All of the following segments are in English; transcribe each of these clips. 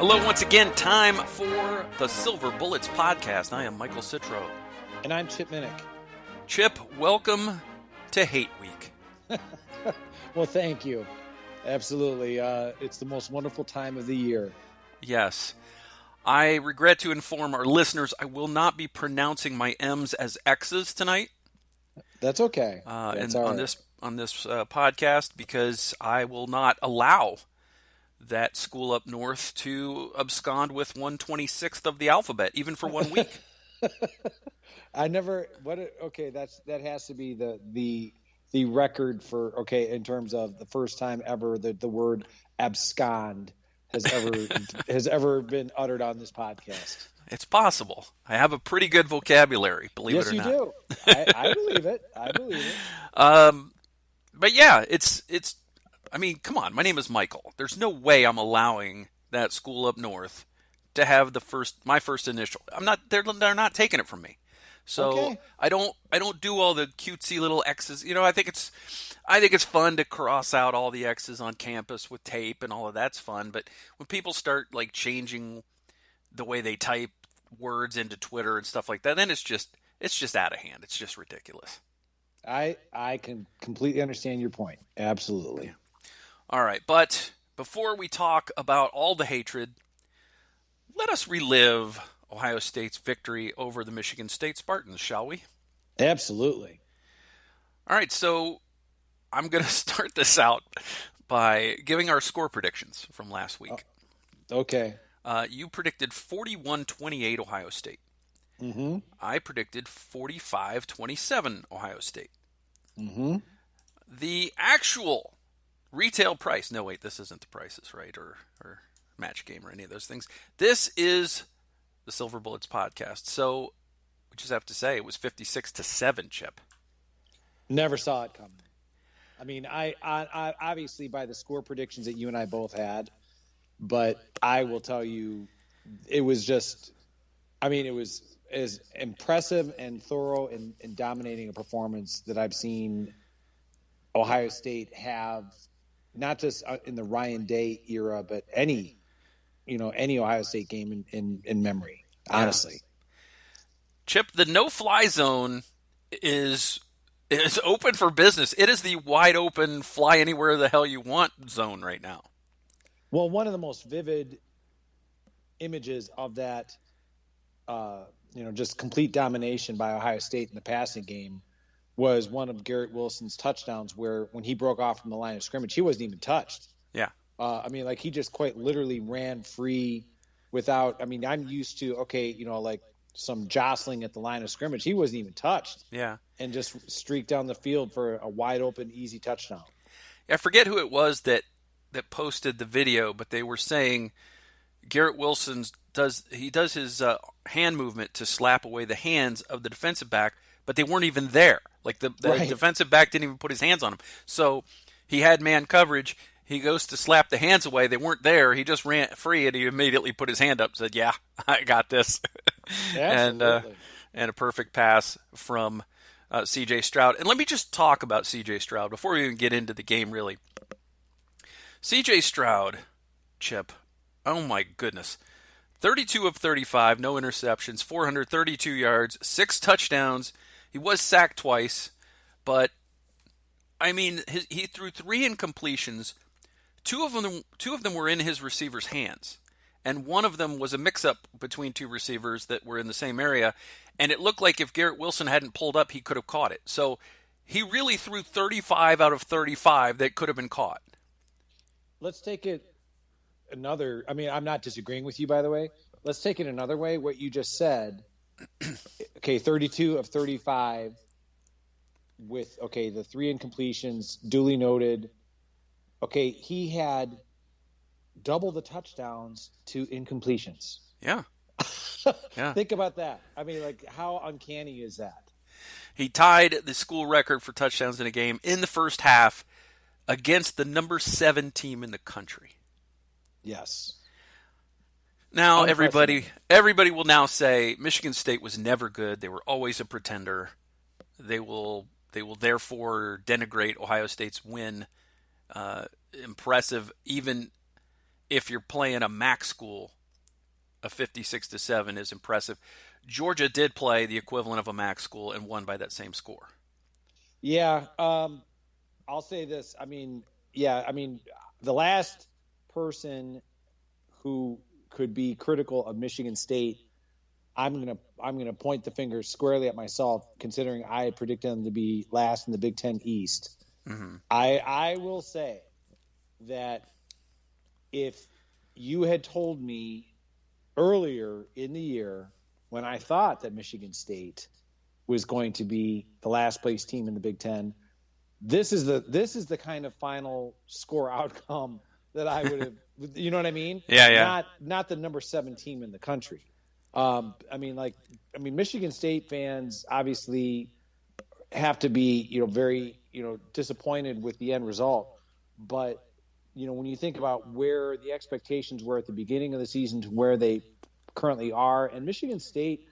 Hello once again, time for the Silver Bullets podcast. I am Michael Citro. And I'm Chip Minnich. Chip, welcome to Hate Week. Well, thank you. Absolutely. It's the most wonderful time of the year. Yes. I regret to inform our listeners I will not be pronouncing my M's as X's tonight. That's okay. On this podcast, because I will not allow that school up north to abscond with 1/26th of the alphabet, even for 1 week. That has to be the record for, in terms of the first time ever that the word abscond has ever been uttered on this podcast. It's possible. I have a pretty good vocabulary, believe it or not. Yes, you do. I believe it. I believe it. But yeah, it's. I mean, come on. My name is Michael. There's no way I'm allowing that school up north to have my first initial. I'm not. They're not taking it from me. So okay. I don't do all the cutesy little X's. You know, I think it's fun to cross out all the X's on campus with tape and all of that's fun. But when people start like changing the way they type words into Twitter and stuff like that, then it's just out of hand. It's just ridiculous. I can completely understand your point. Absolutely. Yeah. All right, but before we talk about all the hatred, let us relive Ohio State's victory over the Michigan State Spartans, shall we? Absolutely. All right, so I'm going to start this out by giving our score predictions from last week. Okay. You predicted 41-28 Ohio State. Mm-hmm. I predicted 45-27 Ohio State. Mm-hmm. The actual retail price, no wait, this isn't the prices, right? Or match game or any of those things. This is the Silver Bullets podcast. So we just have to say it was 56-7, Chip. Never saw it coming. I mean, I obviously by the score predictions that you and I both had, but I will tell you, it was just, I mean, it was as impressive and thorough and dominating a performance that I've seen Ohio State have, not just in the Ryan Day era, but any Ohio State game in memory, honestly. Yeah. Chip, the no-fly zone is open for business. It is the wide open, fly anywhere the hell you want zone right now. Well, one of the most vivid images of that, just complete domination by Ohio State in the passing game was one of Garrett Wilson's touchdowns where when he broke off from the line of scrimmage, he wasn't even touched. Yeah. He just quite literally ran free without, I'm used to, like some jostling at the line of scrimmage. He wasn't even touched. Yeah. And just streaked down the field for a wide open, easy touchdown. I forget who it was that posted the video, but they were saying Garrett Wilson does his hand movement to slap away the hands of the defensive back, but they weren't even there. Like the right. defensive back didn't even put his hands on him. So he had man coverage. He goes to slap the hands away. They weren't there. He just ran free, and he immediately put his hand up and said, yeah, I got this. and a perfect pass from C.J. Stroud. And let me just talk about C.J. Stroud before we even get into the game, really. C.J. Stroud, Chip, oh my goodness. 32 of 35, no interceptions, 432 yards, 6 touchdowns. He was sacked twice, but he threw 3 incompletions. Two of them were in his receiver's hands, and one of them was a mix-up between 2 receivers that were in the same area, and it looked like if Garrett Wilson hadn't pulled up, he could have caught it. So he really threw 35 out of 35 that could have been caught. Let's take it another. I'm not disagreeing with you, by the way. Let's take it another way. What you just said. Okay, 32 of 35 with, the 3 incompletions, duly noted. Okay, he had double the touchdowns to incompletions. Yeah. Yeah. Think about that. How uncanny is that? He tied the school record for touchdowns in a game in the first half against the number 7 team in the country. Yes. Now everybody will now say Michigan State was never good. They were always a pretender. They will therefore denigrate Ohio State's win. Impressive, even if you're playing a MAC school a 56-7 is impressive. Georgia did play the equivalent of a MAC school and won by that same score. Yeah, I'll say this. I mean, the last person who could be critical of Michigan State, I'm gonna point the finger squarely at myself, considering I had predicted them to be last in the Big Ten East. Mm-hmm. I will say that if you had told me earlier in the year, when I thought that Michigan State was going to be the last place team in the Big Ten, this is the kind of final score outcome that I would have. You know what I mean? Yeah. Not the number 7 team in the country. Michigan State fans obviously have to be, very, disappointed with the end result. But, when you think about where the expectations were at the beginning of the season to where they currently are, and Michigan State,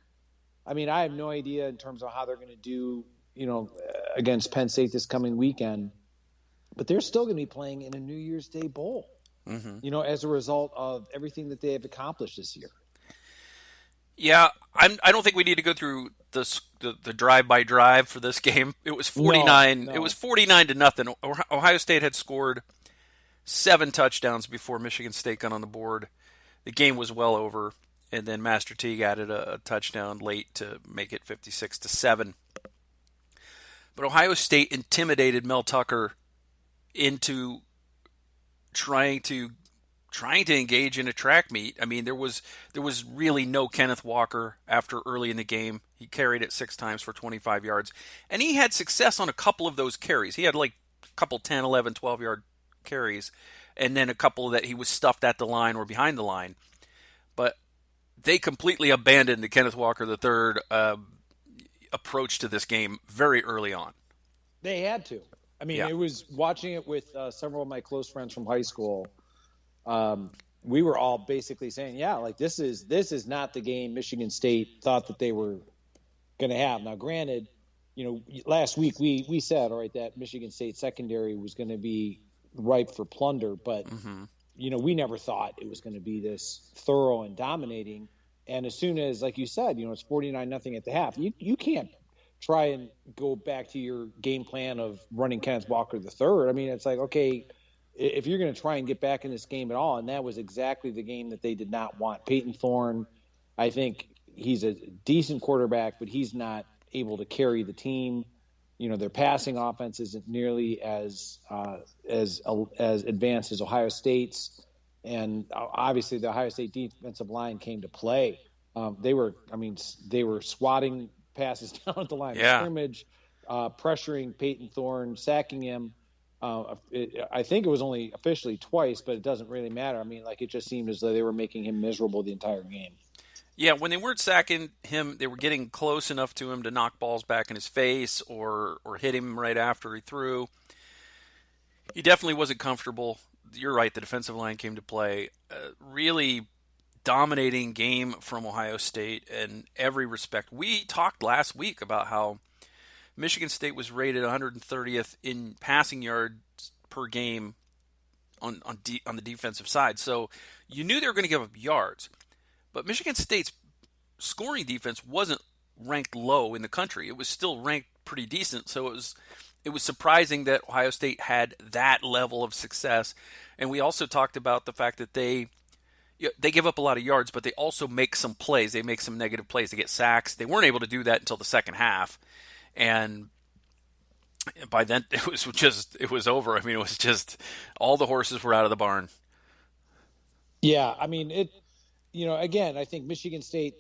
I have no idea in terms of how they're going to do, against Penn State this coming weekend, but they're still going to be playing in a New Year's Day bowl, as a result of everything that they have accomplished this year. Yeah, I don't think we need to go through the drive by drive for this game. It was 49. No. It was 49-0. Ohio State had scored 7 touchdowns before Michigan State got on the board. The game was well over, and then Master Teague added a touchdown late to make it 56-7. But Ohio State intimidated Mel Tucker into trying to engage in a track meet. There was really no Kenneth Walker after early in the game. He carried it 6 times for 25 yards. And he had success on a couple of those carries. He had like a couple 10, 11, 12-yard carries, and then a couple that he was stuffed at the line or behind the line. But they completely abandoned the Kenneth Walker III approach to this game very early on. They had to. It was watching it with several of my close friends from high school. We were all basically saying, this is not the game Michigan State thought that they were going to have. Now, granted, last week we said, all right, that Michigan State secondary was going to be ripe for plunder, but we never thought it was going to be this thorough and dominating. And as soon as, like you said, it's 49-0 at the half, you can't try and go back to your game plan of running Kenneth Walker III. It's like, okay, if you're going to try and get back in this game at all, and that was exactly the game that they did not want. Peyton Thorne, I think he's a decent quarterback, but he's not able to carry the team. Their passing offense isn't nearly as advanced as Ohio State's, and obviously the Ohio State defensive line came to play. They were swatting passes down at the line of scrimmage, pressuring Peyton Thorne, sacking him. I think it was only officially twice, but it doesn't really matter. It just seemed as though they were making him miserable the entire game. Yeah, when they weren't sacking him, they were getting close enough to him to knock balls back in his face or hit him right after he threw. He definitely wasn't comfortable. You're right, the defensive line came to play. Really dominating game from Ohio State in every respect. We talked last week about how Michigan State was rated 130th in passing yards per game on the defensive side. So you knew they were going to give up yards. But Michigan State's scoring defense wasn't ranked low in the country. It was still ranked pretty decent. So it was surprising that Ohio State had that level of success. And we also talked about the fact that they give up a lot of yards, but they also make some plays. They make some negative plays. They get sacks. They weren't able to do that until the second half. And by then it was over. It was just all the horses were out of the barn. Yeah. Again, I think Michigan State,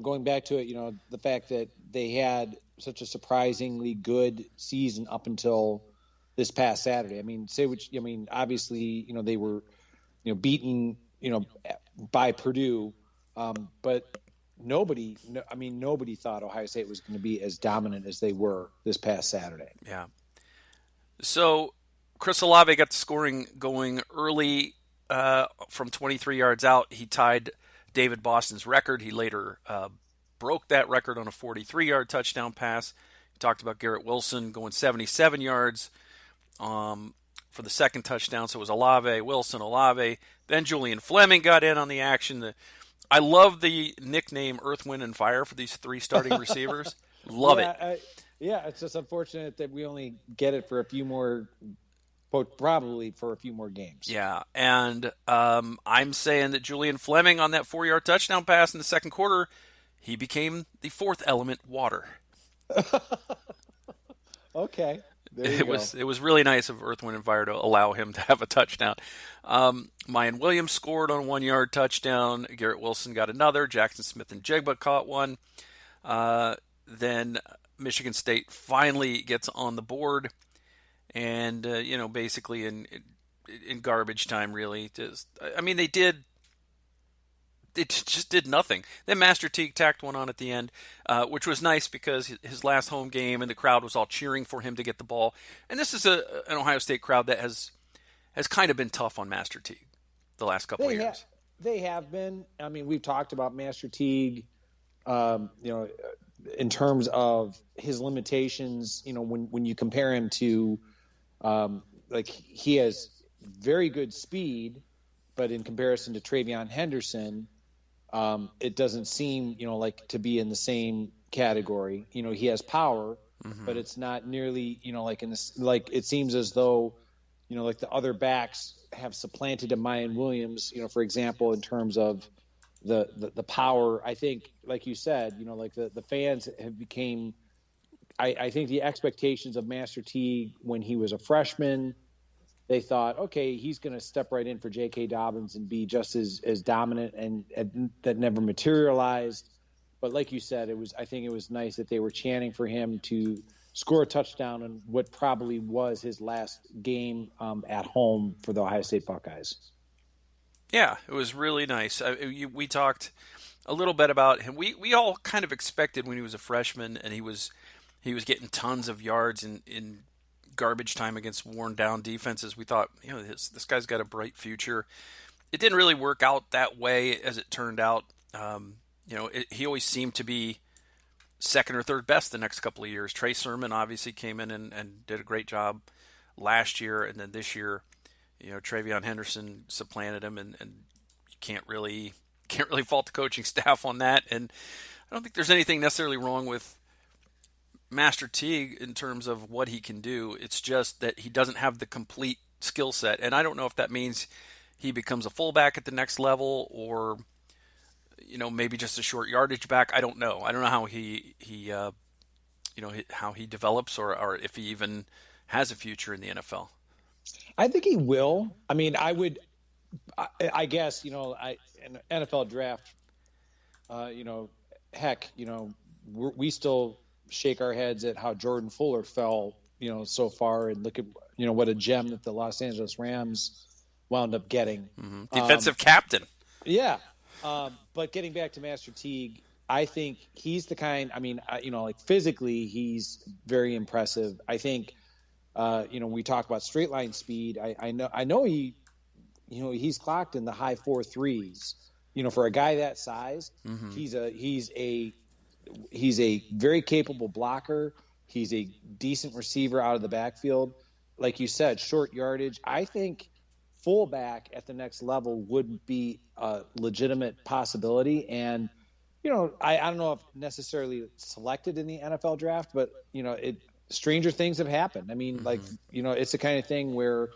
going back to it, the fact that they had such a surprisingly good season up until this past Saturday. Obviously, they were, beaten, by Purdue. But nobody thought Ohio State was going to be as dominant as they were this past Saturday. Yeah. So Chris Olave got the scoring going early from 23 yards out. He tied David Boston's record. He later broke that record on a 43-yard touchdown pass. We talked about Garrett Wilson going 77 yards for the second touchdown. So it was Olave, Wilson, Olave. Then Julian Fleming got in on the action. I love the nickname Earth, Wind, and Fire for these 3 starting receivers. Love it. It's just unfortunate that we only get it for a few more, probably for a few more games. Yeah, and I'm saying that Julian Fleming on that 4-yard touchdown pass in the second quarter, he became the 4th element, water. Okay. It was really nice of Earth, Wind, and Fire to allow him to have a touchdown. Mayan Williams scored on a 1-yard touchdown. Garrett Wilson got another. Jackson Smith and Jigba caught one. Then Michigan State finally gets on the board, and basically in garbage time, really. They just did nothing. Then Master Teague tacked one on at the end, which was nice because his last home game and the crowd was all cheering for him to get the ball. And this is an Ohio State crowd that has kind of been tough on Master Teague the last couple of years. They have been. I mean, we've talked about Master Teague, in terms of his limitations. When you compare him to, he has very good speed, but in comparison to Travion Henderson, it doesn't seem, to be in the same category. He has power, but it's not nearly, it seems as though, the other backs have supplanted a Mayan Williams, for example, in terms of the power. I think, like you said, the fans have became, I think the expectations of Master Teague when he was a freshman, they thought, okay, he's going to step right in for J.K. Dobbins and be just as dominant, and that never materialized. But like you said, I think it was nice that they were chanting for him to score a touchdown in what probably was his last game at home for the Ohio State Buckeyes. Yeah, it was really nice. We talked a little bit about him. We all kind of expected when he was a freshman and he was getting tons of yards in garbage time against worn down defenses. We thought, this guy's got a bright future. It didn't really work out that way as it turned out. He always seemed to be second or third best the next couple of years. Trey Sermon obviously came in and did a great job last year, and then this year, Travion Henderson supplanted him, and you can't really fault the coaching staff on that. And I don't think there's anything necessarily wrong with Master Teague in terms of what he can do. It's just that he doesn't have the complete skill set, and I don't know if that means he becomes a fullback at the next level or maybe just a short yardage back. I don't know how he how he develops or if he even has a future in the NFL. I think he will. I mean, I guess, an NFL draft, we still shake our heads at how Jordan Fuller fell, so far, and look at, what a gem that the Los Angeles Rams wound up getting. Mm-hmm. Defensive captain. Yeah. But getting back to Master Teague, I think he's the kind, physically, he's very impressive. I think, we talk about straight line speed. I know he, he's clocked in the high 4.3s. For a guy that size, he's a very capable blocker. He's a decent receiver out of the backfield. Like you said, short yardage. I think fullback at the next level would be a legitimate possibility. And, I don't know if necessarily selected in the NFL draft, but, stranger things have happened. I mean, it's the kind of thing where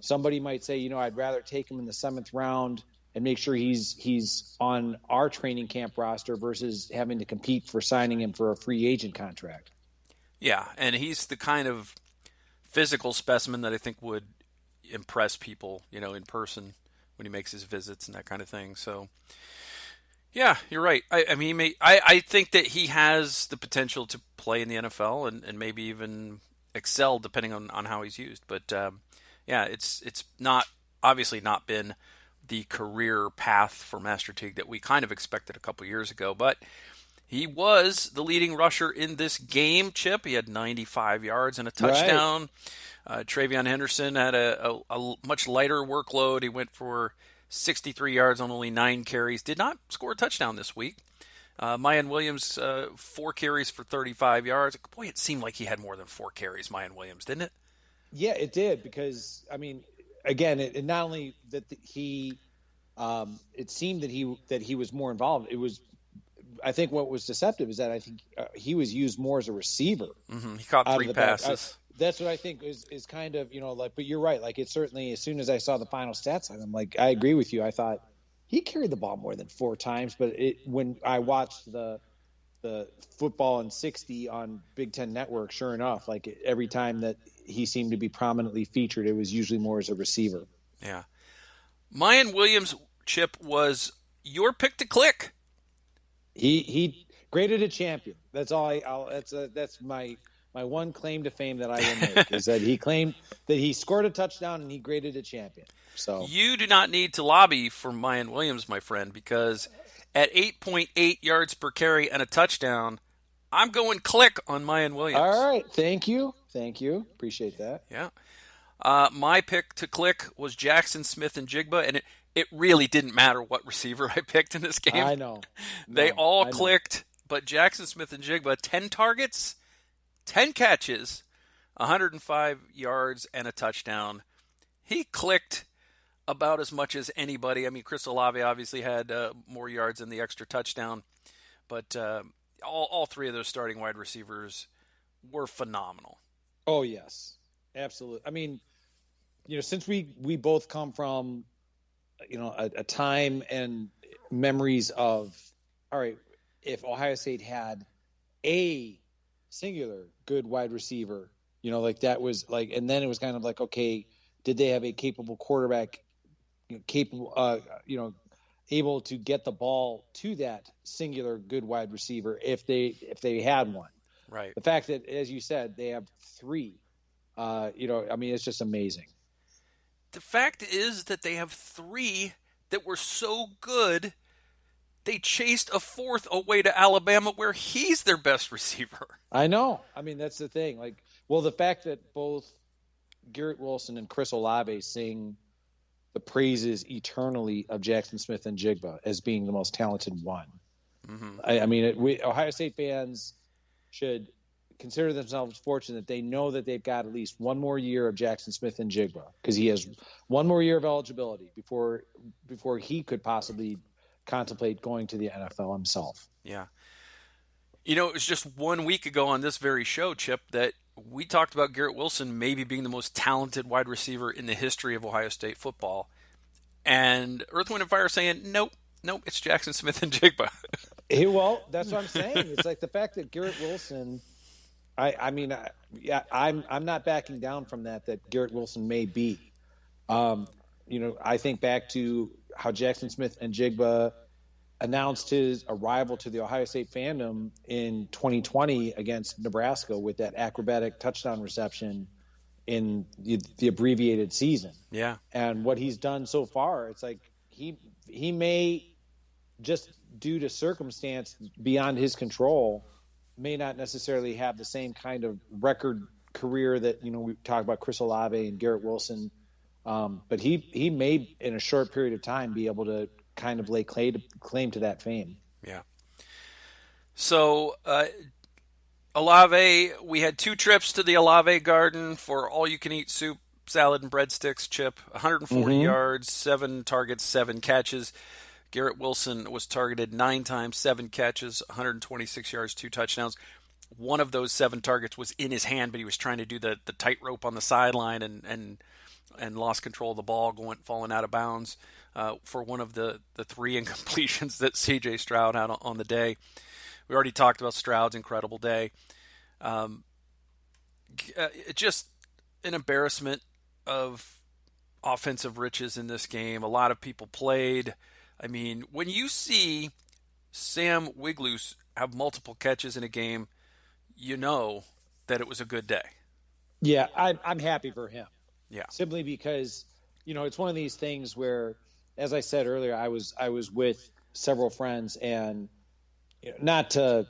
somebody might say, I'd rather take him in the 7th round and make sure he's on our training camp roster versus having to compete for signing him for a free agent contract. Yeah, and he's the kind of physical specimen that I think would impress people, in person when he makes his visits and that kind of thing. So, yeah, you're right. I think that he has the potential to play in the NFL and maybe even excel depending on how he's used. But, it's not obviously not been the career path for Master Teague that we kind of expected a couple years ago, but he was the leading rusher in this game, Chip. He had 95 yards and a touchdown. Right. Travion Henderson had a much lighter workload. He went for 63 yards on only 9 carries. Did not score a touchdown this week. Mayan Williams, 4 carries for 35 yards. Boy, it seemed like he had more than 4 carries, Mayan Williams, didn't it? Yeah, it did, because, again, it not only that he it seemed that he was more involved. I think what was deceptive is that I think he was used more as a receiver. Mm-hmm. He caught 3 passes. That's what I think is kind of, but you're right. Like, it certainly, as soon as I saw the final stats, I'm like, I agree with you. I thought he carried the ball more than 4 times, but when I watched the football in 60 on Big Ten Network, sure enough, like every time that he seemed to be prominently featured, it was usually more as a receiver. Yeah. Mayan Williams, Chip, was your pick to click. He graded a champion. That's all. That's my one claim to fame that I will make is that he claimed that he scored a touchdown and he graded a champion. So you do not need to lobby for Mayan Williams, my friend, because at 8.8 yards per carry and a touchdown, I'm going click on Mayan Williams. All right. Thank you. Appreciate that. Yeah. My pick to click was Jackson Smith-Njigba, and it really didn't matter what receiver I picked in this game. I know. They all clicked, but Jackson Smith-Njigba, 10 targets, 10 catches, 105 yards, and a touchdown. He clicked about as much as anybody. I mean, Chris Olave obviously had more yards than the extra touchdown, but all 3 of those starting wide receivers were phenomenal. Oh, yes. Absolutely. I mean, since we both come from, a time and memories of, all right, if Ohio State had a singular good wide receiver, like that was like, and then it was kind of like, okay, did they have a capable quarterback, able to get the ball to that singular good wide receiver if they had one? Right. The fact that, as you said, they have 3, it's just amazing. The fact is that they have 3 that were so good, they chased a 4th away to Alabama where he's their best receiver. I know. I mean, that's the thing. The fact that both Garrett Wilson and Chris Olave sing the praises eternally of Jackson Smith-Njigba as being the most talented one. Mm-hmm. Ohio State fans should consider themselves fortunate that they know that they've got at least one more year of Jackson Smith-Njigba, because he has one more year of eligibility before he could possibly contemplate going to the NFL himself. Yeah. It was just 1 week ago on this very show, Chip, that we talked about Garrett Wilson maybe being the most talented wide receiver in the history of Ohio State football. And Earth, Wind, and Fire saying, nope, it's Jackson Smith-Njigba. Well, that's what I'm saying. It's like the fact that Garrett Wilson, I'm not backing down from that Garrett Wilson may be. I think back to how Jackson Smith-Njigba announced his arrival to the Ohio State fandom in 2020 against Nebraska with that acrobatic touchdown reception in the abbreviated season. Yeah. And what he's done so far, it's like he may, just due to circumstance beyond his control, may not necessarily have the same kind of record career that, we talk about Chris Olave and Garrett Wilson. But he may, in a short period of time, be able to kind of lay claim to that fame. Yeah. So, Olave, we had 2 trips to the Olave Garden for all-you-can-eat soup, salad, and breadsticks, Chip. 140 yards, 7 targets, 7 catches. Garrett Wilson was targeted 9 times, 7 catches, 126 yards, 2 touchdowns. One of those 7 targets was in his hand, but he was trying to do the tightrope on the sideline and lost control of the ball, falling out of bounds for one of the 3 incompletions that C.J. Stroud had on the day. We already talked about Stroud's incredible day. Just an embarrassment of offensive riches in this game. A lot of people played. I mean, when you see Sam Wiglusz have multiple catches in a game, you know that it was a good day. Yeah, I'm happy for him. Yeah. Simply because, it's one of these things where, as I said earlier, I was with several friends, and not to,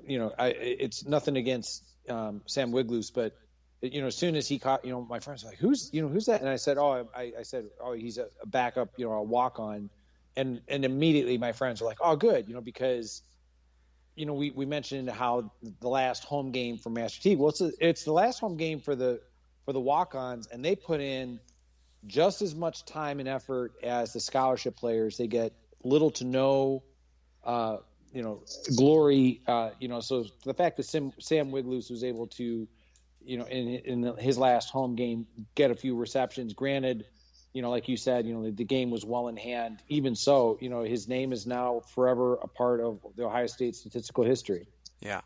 it's nothing against Sam Wiglusz, but as soon as he caught, my friends were like, who's that? And I said, he's a backup, a walk on. And immediately my friends were like, oh, good, because, we mentioned how the last home game for Master T. Well, it's the last home game for the walk-ons, and they put in, just as much time and effort as the scholarship players. They get little to no, glory. So the fact that Sam Wiglus was able to, in his last home game, get a few receptions. Granted, like you said, the game was well in hand. Even so, his name is now forever a part of the Ohio State statistical history. Yeah.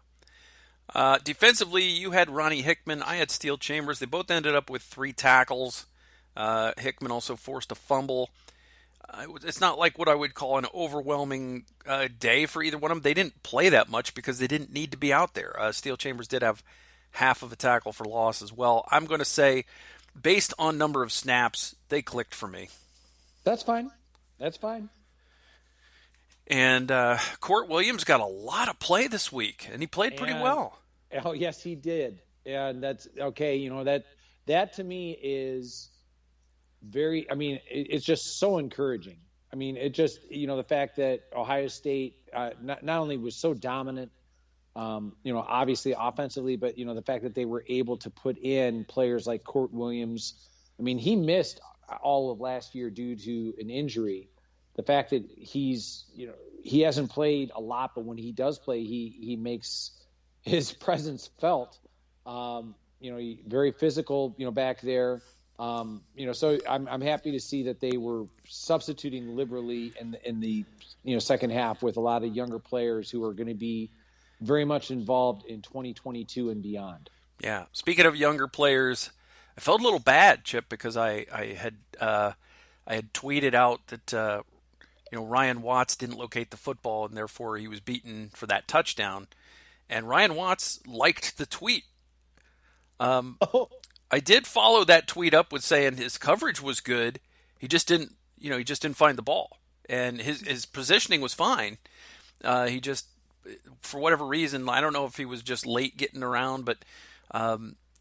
Defensively, you had Ronnie Hickman. I had Steele Chambers. They both ended up with 3 tackles. Hickman also forced a fumble. It's not like what I would call an overwhelming day for either one of them. They didn't play that much because they didn't need to be out there. Steele Chambers did have half of a tackle for loss as well. I'm going to say, based on number of snaps, they clicked for me. That's fine. And Court Williams got a lot of play this week, and he played pretty well. Oh, yes, he did. And that's okay. That to me is very, it's just so encouraging. It just, the fact that Ohio State not only was so dominant, obviously offensively, but, the fact that they were able to put in players like Court Williams. He missed all of last year due to an injury. The fact that he hasn't played a lot, but when he does play, he makes his presence felt. Very physical, back there. So I'm happy to see that they were substituting liberally in the second half with a lot of younger players who are going to be very much involved in 2022 and beyond. Yeah. Speaking of younger players, I felt a little bad, Chip, because I had tweeted out that Ryan Watts didn't locate the football and therefore he was beaten for that touchdown. And Ryan Watts liked the tweet. I did follow that tweet up with saying his coverage was good. He just didn't find the ball, and his positioning was fine. He just, for whatever reason, I don't know if he was just late getting around, but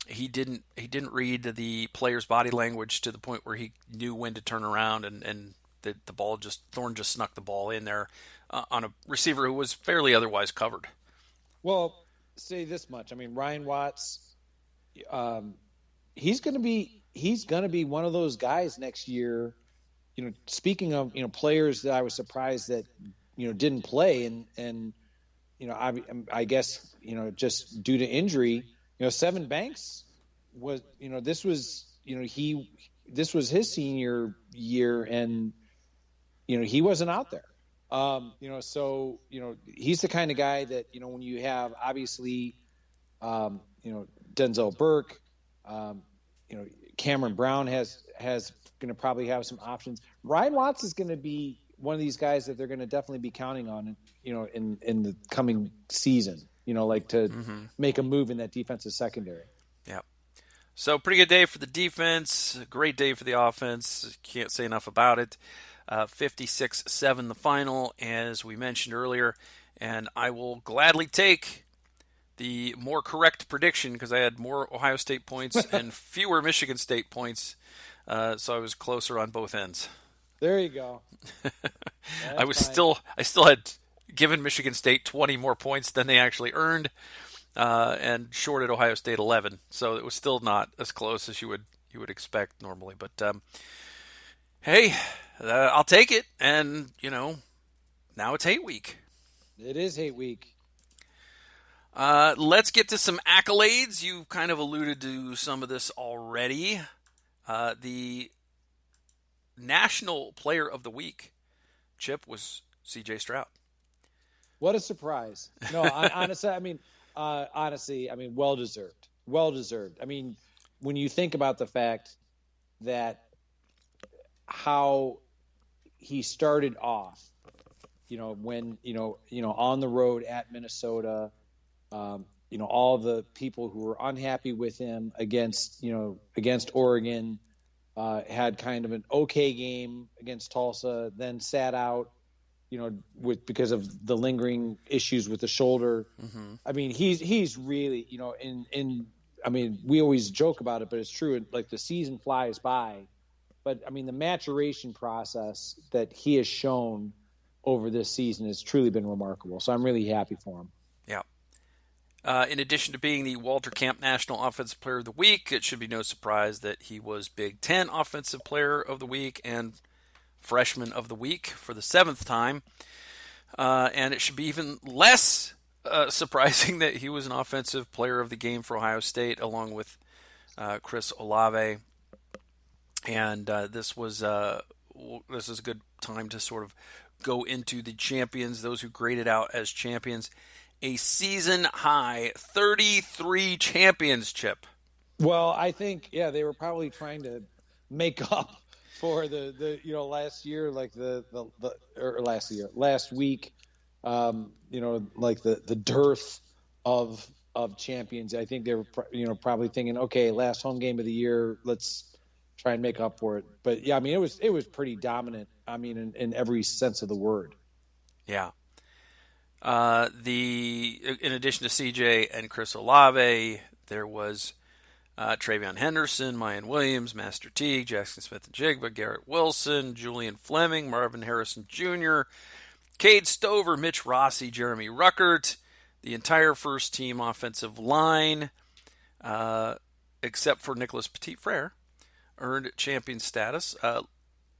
he didn't read the player's body language to the point where he knew when to turn around, and the ball Thorne just snuck the ball in there on a receiver who was fairly otherwise covered. Well, say this much. Ryan Watts, he's going to be one of those guys next year. Speaking of players that I was surprised that didn't play, and I guess just due to injury, Sevyn Banks was this was his senior year, and he wasn't out there. So he's the kind of guy that when you have obviously Denzel Burke, Cameron Brown has going to probably have some options. Ryan Watts is going to be one of these guys that they're going to definitely be counting on, in the coming season, to make a move in that defensive secondary. Yeah. So pretty good day for the defense, great day for the offense. Can't say enough about it. 56-7 the final, as we mentioned earlier, and I will gladly take the more correct prediction because I had more Ohio State points and fewer Michigan State points, so I was closer on both ends. There you go. I still had given Michigan State 20 more points than they actually earned, and shorted Ohio State 11, so it was still not as close as you would expect normally. But hey, I'll take it, and now it's hate week. It is hate week. Let's get to some accolades. You kind of alluded to some of this already. The National Player of the Week, Chip, was C.J. Stroud. What a surprise! No, honestly, well deserved. Well deserved. When you think about the fact that how he started off, when on the road at Minnesota. All the people who were unhappy with him against Oregon, had kind of an okay game against Tulsa, then sat out, because of the lingering issues with the shoulder. Mm-hmm. He's really, we always joke about it, but it's true. Like, the season flies by, but the maturation process that he has shown over this season has truly been remarkable. So I'm really happy for him. Yeah. In addition to being the Walter Camp National Offensive Player of the Week, it should be no surprise that he was Big Ten Offensive Player of the Week and Freshman of the Week for the 7th time. And it should be even less surprising that he was an Offensive Player of the Game for Ohio State, along with Chris Olave. And this is a good time to sort of go into the champions, those who graded out as champions. A season-high 33 champions, Chip. Well, I think, they were probably trying to make up for the last year, like last week, like the dearth of champions. I think they were, probably thinking, okay, last home game of the year, let's try and make up for it. But yeah, I mean, it was pretty dominant. I mean, in every sense of the word. Yeah. In addition to CJ and Chris Olave, there was Travion Henderson, Mayan Williams, Master Teague, Jackson Smith-Njigba, Garrett Wilson, Julian Fleming, Marvin Harrison Jr., Cade Stover, Mitch Rossi, Jeremy Ruckert, the entire first team offensive line, except for Nicholas Petit-Frere, earned champion status.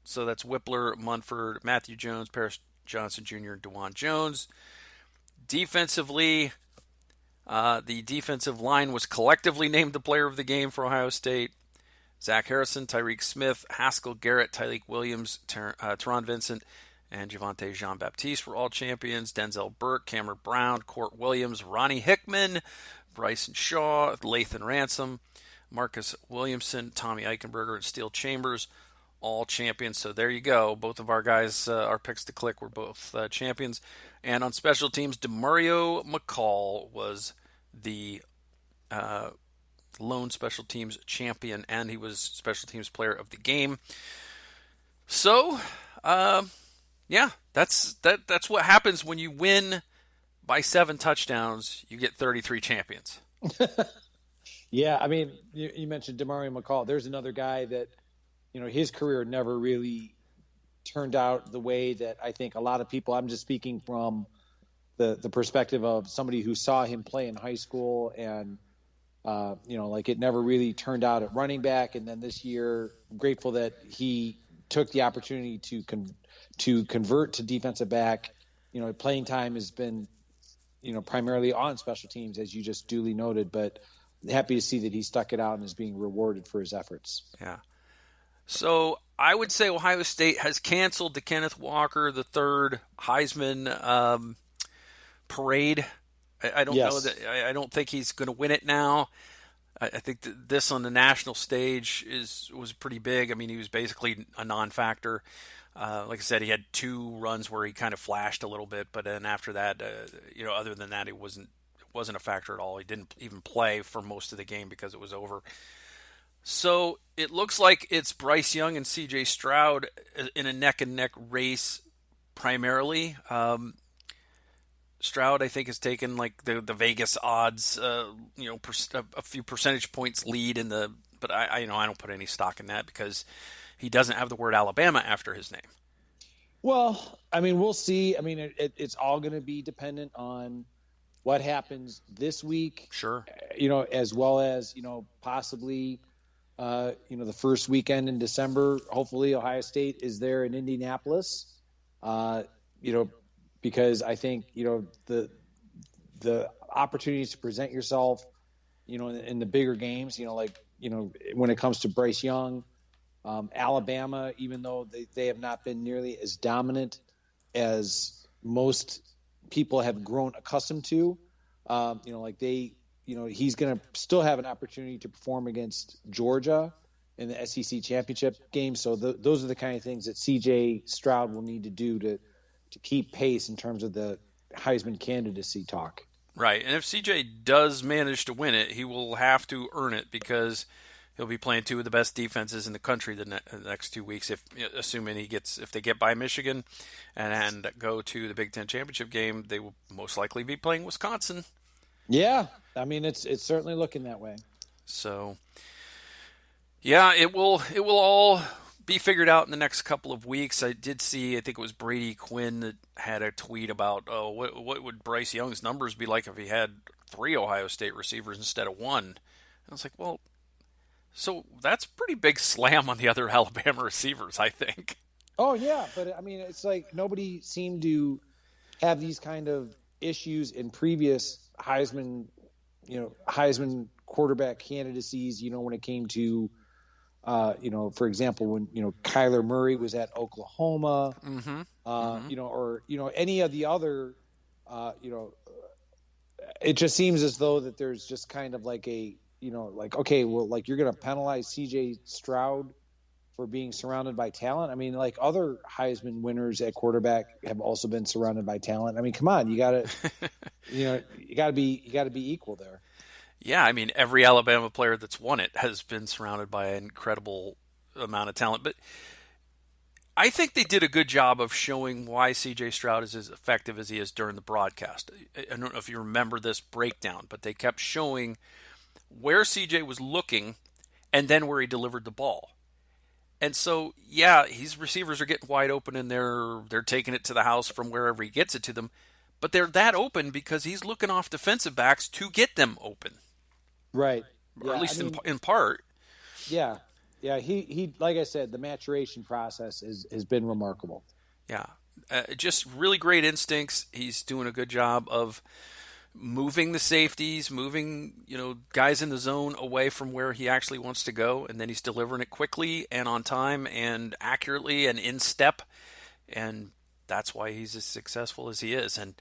So that's Whippler, Munford, Matthew Jones, Paris Johnson Jr., and DeJuan Jones. Defensively, the defensive line was collectively named the player of the game for Ohio State. Zach Harrison, Tyreek Smith, Haskell Garrett, Tyleik Williams, Teron Vincent, and Javonte Jean-Baptiste were all champions. Denzel Burke, Cameron Brown, Court Williams, Ronnie Hickman, Bryson Shaw, Lathan Ransom, Marcus Williamson, Tommy Eichenberger, and Steele Chambers, all champions. So there you go. Both of our guys, our picks to click, were both champions. And on special teams, Demario Mccall was the lone special teams champion, and he was special teams player of the game. So, that's what happens when you win by 7 touchdowns. You get 33 champions. Yeah, I mean, you mentioned Demario Mccall. There's another guy that, his career never really turned out the way that I think a lot of people, I'm just speaking from the perspective of somebody who saw him play in high school, and, like it never really turned out at running back. And then this year, I'm grateful that he took the opportunity to convert to defensive back. Playing time has been, primarily on special teams, as you just duly noted, but happy to see that he stuck it out and is being rewarded for his efforts. Yeah. So I would say Ohio State has canceled the Kenneth Walker III Heisman parade. I don't know that. I don't think he's going to win it now. I think that this on the national stage was pretty big. I mean, he was basically a non-factor. Like I said, he had 2 runs where he kind of flashed a little bit, but then after that, other than that, it wasn't a factor at all. He didn't even play for most of the game because it was over. So it looks like it's Bryce Young and CJ Stroud in a neck-and-neck race primarily. Stroud, I think, has taken like the Vegas odds, a few percentage points lead but I don't put any stock in that because he doesn't have the word Alabama after his name. Well, I mean, we'll see. I mean, it's all going to be dependent on what happens this week. Sure. As well as, possibly, the first weekend in December. Hopefully Ohio State is there in Indianapolis, because I think, the opportunities to present yourself, in the bigger games, when it comes to Bryce Young, Alabama, even though they have not been nearly as dominant as most people have grown accustomed to, he's going to still have an opportunity to perform against Georgia in the SEC championship game. So those are the kind of things that CJ Stroud will need to do to keep pace in terms of the Heisman candidacy talk. Right. And if CJ does manage to win it, he will have to earn it because he'll be playing 2 of the best defenses in the country the next 2 weeks, assuming if they get by Michigan and go to the Big Ten championship game, they will most likely be playing Wisconsin. Yeah, I mean it's certainly looking that way. So, yeah, it will all be figured out in the next couple of weeks. I did see, I think it was Brady Quinn that had a tweet about, what would Bryce Young's numbers be like if he had 3 Ohio State receivers instead of 1? And I was like, well, so that's a pretty big slam on the other Alabama receivers, I think. Oh, yeah, but I mean, it's like nobody seemed to have these kind of issues in previous Heisman quarterback candidacies, when it came to, for example, when, Kyler Murray was at Oklahoma, or, any of the other, it just seems as though that there's just kind of like okay, well, like you're going to penalize CJ Stroud for being surrounded by talent. I mean, like other Heisman winners at quarterback have also been surrounded by talent. I mean, come on, you got to, you got to be equal there. Yeah, I mean, every Alabama player that's won it has been surrounded by an incredible amount of talent. But I think they did a good job of showing why C.J. Stroud is as effective as he is during the broadcast. I don't know if you remember this breakdown, but they kept showing where C.J. was looking and then where he delivered the ball. And so, yeah, his receivers are getting wide open and they're taking it to the house from wherever he gets it to them. But they're that open because he's looking off defensive backs to get them open. Right. Or at least in part. Yeah. Yeah. He like I said, the maturation process has been remarkable. Yeah. Just really great instincts. He's doing a good job of moving the safeties, moving, guys in the zone away from where he actually wants to go. And then he's delivering it quickly and on time and accurately and in step. And that's why he's as successful as he is. And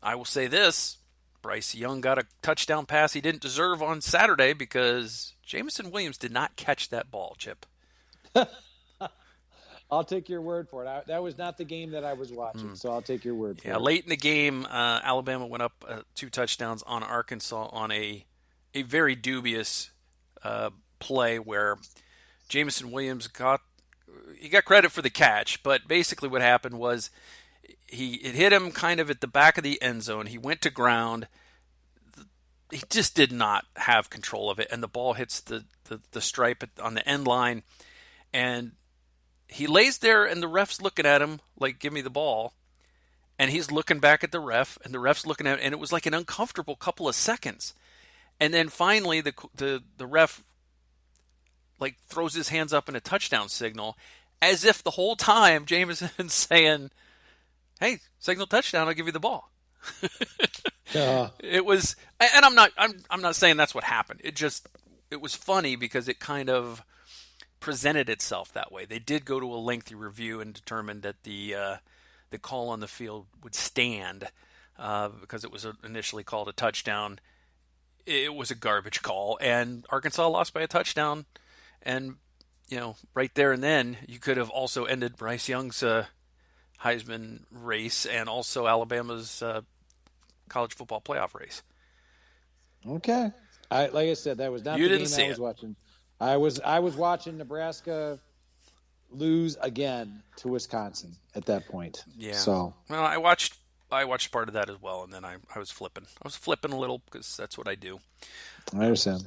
I will say this, Bryce Young got a touchdown pass he didn't deserve on Saturday because Jameson Williams did not catch that ball, Chip. I'll take your word for it. That was not the game that I was watching, so I'll take your word for it. Yeah, late in the game, Alabama went up 2 touchdowns on Arkansas on a very dubious play where Jameson Williams got credit for the catch, but basically what happened was it hit him kind of at the back of the end zone. He went to ground. He just did not have control of it, and the ball hits the stripe on the end line, and he lays there, and the ref's looking at him like, give me the ball, and he's looking back at the ref, and the ref's looking at him, and it was like an uncomfortable couple of seconds. And then finally the ref like throws his hands up in a touchdown signal, as if the whole time Jameson's saying, hey, signal touchdown, I'll give you the ball. It was, and I'm not saying that's what happened. It was funny because it kind of presented itself that way. They did go to a lengthy review and determined that the call on the field would stand because it was initially called a touchdown. It was a garbage call, and Arkansas lost by a touchdown. And right there and then, you could have also ended Bryce Young's Heisman race and also Alabama's college football playoff race. Okay, like I said, that was not the game I was watching. I was watching Nebraska lose again to Wisconsin at that point. Yeah. So I watched part of that as well, and then I was flipping. I was flipping a little because that's what I do. I understand.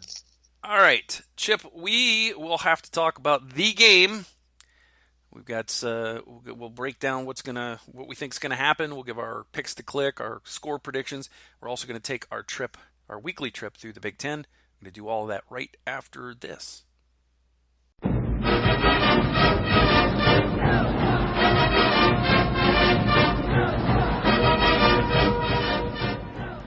All right, Chip, we will have to talk about the game. We've got we'll break down what we think is gonna happen. We'll give our picks to click, our score predictions. We're also gonna take our weekly trip through the Big Ten. I'm gonna do all of that right after this.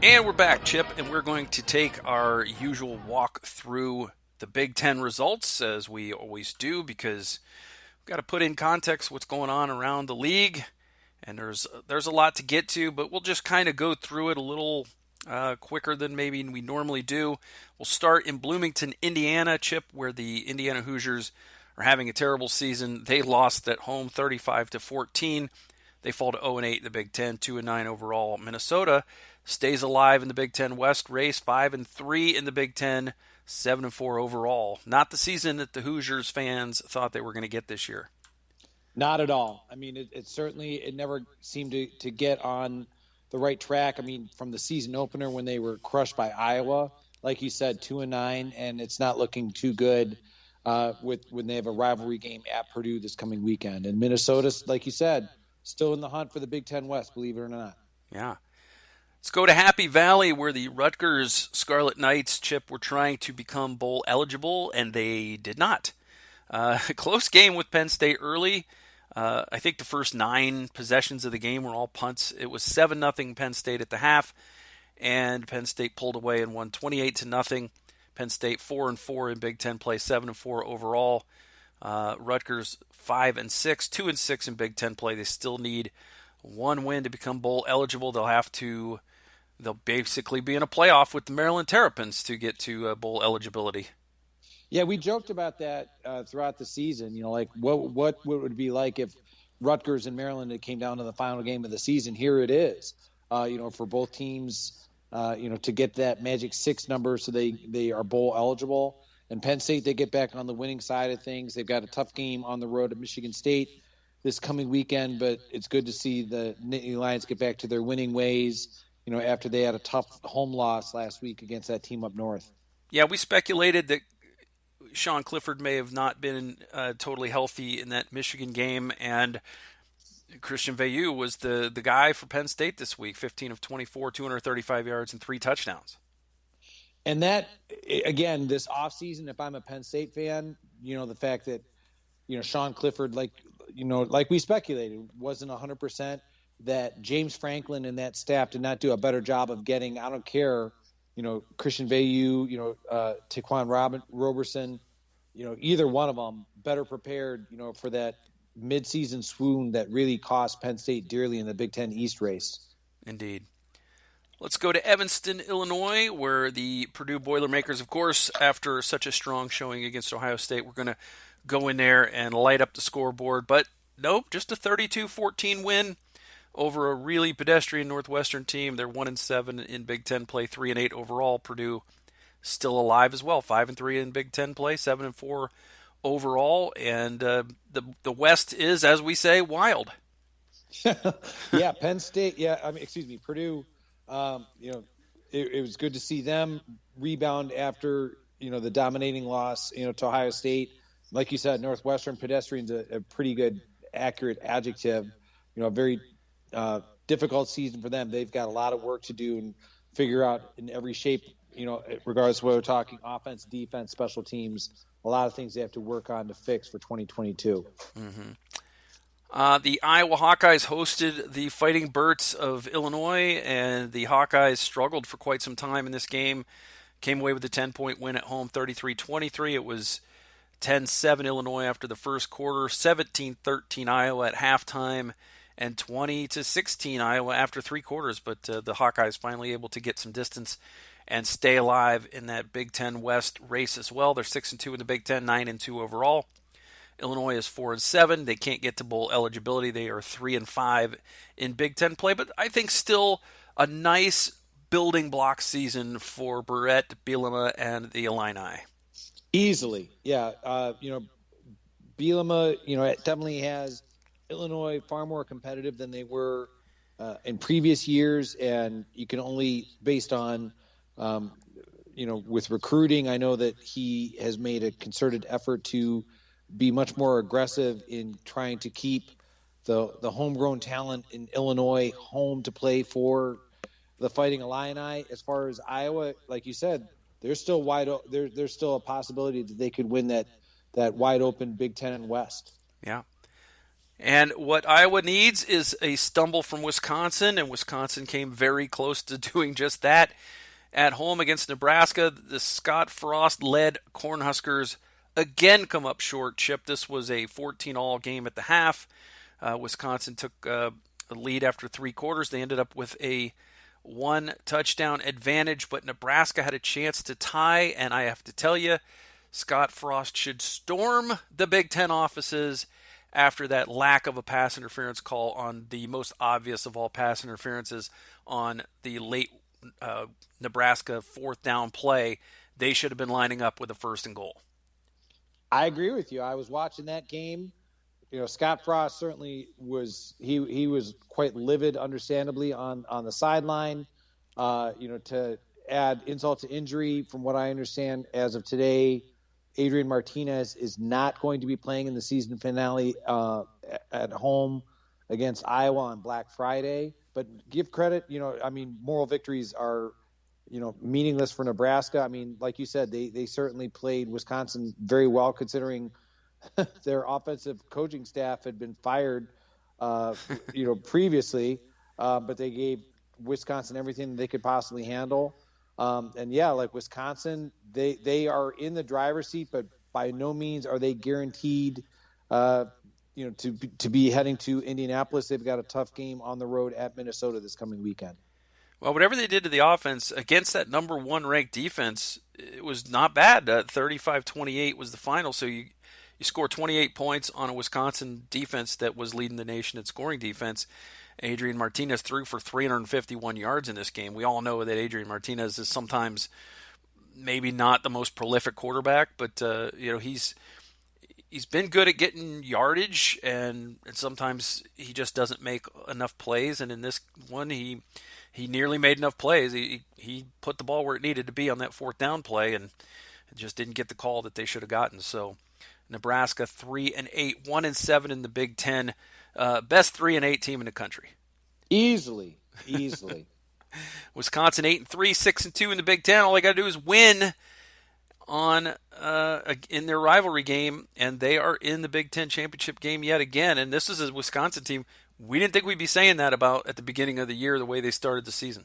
And we're back, Chip, and we're going to take our usual walk through the Big Ten results, as we always do, because we've got to put in context what's going on around the league, and there's a lot to get to, but we'll just kind of go through it a little quicker than maybe we normally do. We'll start in Bloomington, Indiana, Chip, where the Indiana Hoosiers are having a terrible season. They lost at home 35-14. They fall to 0-8 in the Big Ten, 2-9 overall. Minnesota stays alive in the Big Ten West race, 5-3 in the Big Ten, 7-4 overall. Not the season that the Hoosiers fans thought they were going to get this year. Not at all. I mean, it never seemed to get on the right track. I mean, from the season opener when they were crushed by Iowa, like you said, 2-9, and it's not looking too good when they have a rivalry game at Purdue this coming weekend. And Minnesota, like you said, still in the hunt for the Big Ten West, believe it or not. Yeah. Let's go to Happy Valley, where the Rutgers Scarlet Knights, Chip, were trying to become bowl eligible, and they did not. Close game with Penn State early. I think the first 9 possessions of the game were all punts. It was 7-0 Penn State at the half, and Penn State pulled away and won 28-0. Penn State 4-4 in Big Ten play, 7-4 overall. Rutgers 5-6, 2-6 in Big Ten play. They still need one win to become bowl eligible. They'll basically be in a playoff with the Maryland Terrapins to get to bowl eligibility. Yeah, we joked about that throughout the season. Like what would it be like if Rutgers and Maryland it came down to the final game of the season? Here it is. For both teams, to get that magic 6 number so they are bowl eligible. And Penn State, they get back on the winning side of things. They've got a tough game on the road at Michigan State this coming weekend, but it's good to see the Nittany Lions get back to their winning ways, after they had a tough home loss last week against that team up north. Yeah, we speculated that Sean Clifford may have not been totally healthy in that Michigan game, and Christian Veilleux was the guy for Penn State this week, 15 of 24, 235 yards, and 3 touchdowns. And that, again, this offseason, if I'm a Penn State fan, the fact that, Sean Clifford, like we speculated, wasn't 100%, that James Franklin and that staff did not do a better job of getting, I don't care, Christian Veilleux, Taquan Roberson, either one of them better prepared, for that midseason swoon that really cost Penn State dearly in the Big Ten East race. Indeed. Let's go to Evanston, Illinois, where the Purdue Boilermakers, of course, after such a strong showing against Ohio State, we're going to go in there and light up the scoreboard. But nope, just a 32-14 win over a really pedestrian Northwestern team. They're 1-7 in Big Ten play, 3-8 overall. Purdue still alive as well, 5-3 in Big Ten play, 7-4 overall. And the West is, as we say, wild. Yeah, Penn State. Yeah, Purdue. It was good to see them rebound after the dominating loss to Ohio State. Like you said, Northwestern pedestrian's a pretty good, accurate adjective. A very difficult season for them. They've got a lot of work to do and figure out in every shape. Regardless of whether we're talking offense, defense, special teams, a lot of things they have to work on to fix for 2022. Mm-hmm. The Iowa Hawkeyes hosted the Fighting Birds of Illinois, and the Hawkeyes struggled for quite some time in this game. Came away with a 10-point win at home, 33-23. It was 10-7 Illinois after the first quarter, 17-13 Iowa at halftime, and 20-16 Iowa after 3 quarters. But the Hawkeyes finally able to get some distance and stay alive in that Big Ten West race as well. They're 6-2 in the Big Ten, 9-2 overall. Illinois is 4-7. They can't get to bowl eligibility. They are 3-5 in Big Ten play, but I think still a nice building block season for Barrett, Bielema, and the Illini. Easily, yeah. Bielema, it definitely has Illinois far more competitive than they were in previous years, and you can only, based on, with recruiting, I know that he has made a concerted effort to be much more aggressive in trying to keep the homegrown talent in Illinois home to play for the Fighting Illini. As far as Iowa, like you said, they're still there's still a possibility that they could win that wide open Big Ten West. Yeah. And what Iowa needs is a stumble from Wisconsin, and Wisconsin came very close to doing just that at home against Nebraska. The Scott Frost-led Cornhuskers again come up short, Chip. This was a 14-all game at the half. Wisconsin took a lead after 3 quarters. They ended up with a 1-touchdown advantage, but Nebraska had a chance to tie, and I have to tell you, Scott Frost should storm the Big Ten offices after that lack of a pass interference call on the most obvious of all pass interferences on the late Nebraska 4th down play. They should have been lining up with a 1st and goal. I agree with you. I was watching that game. Scott Frost certainly was. He was quite livid, understandably, on the sideline. To add insult to injury, from what I understand, as of today, Adrian Martinez is not going to be playing in the season finale at home against Iowa on Black Friday. But give credit, moral victories are, meaningless for Nebraska. I mean, like you said, they certainly played Wisconsin very well, considering their offensive coaching staff had been fired, previously, but they gave Wisconsin everything they could possibly handle. Like Wisconsin, they are in the driver's seat, but by no means are they guaranteed, to be heading to Indianapolis. They've got a tough game on the road at Minnesota this coming weekend. Well, whatever they did to the offense against that number 1 ranked defense, it was not bad. 35-28 was the final, so you score 28 points on a Wisconsin defense that was leading the nation in scoring defense. Adrian Martinez threw for 351 yards in this game. We all know that Adrian Martinez is sometimes maybe not the most prolific quarterback, but he's been good at getting yardage, and sometimes he just doesn't make enough plays. And in this one, he nearly made enough plays. He put the ball where it needed to be on that 4th down play, and just didn't get the call that they should have gotten. So Nebraska 3-8, 1-7 in the Big Ten, best 3-8 team in the country. Easily. Wisconsin 8-3, 6-2 in the Big Ten. All they got to do is win in their rivalry game, and they are in the Big Ten championship game yet again. And this is a Wisconsin team we didn't think we'd be saying that about at the beginning of the year, the way they started the season.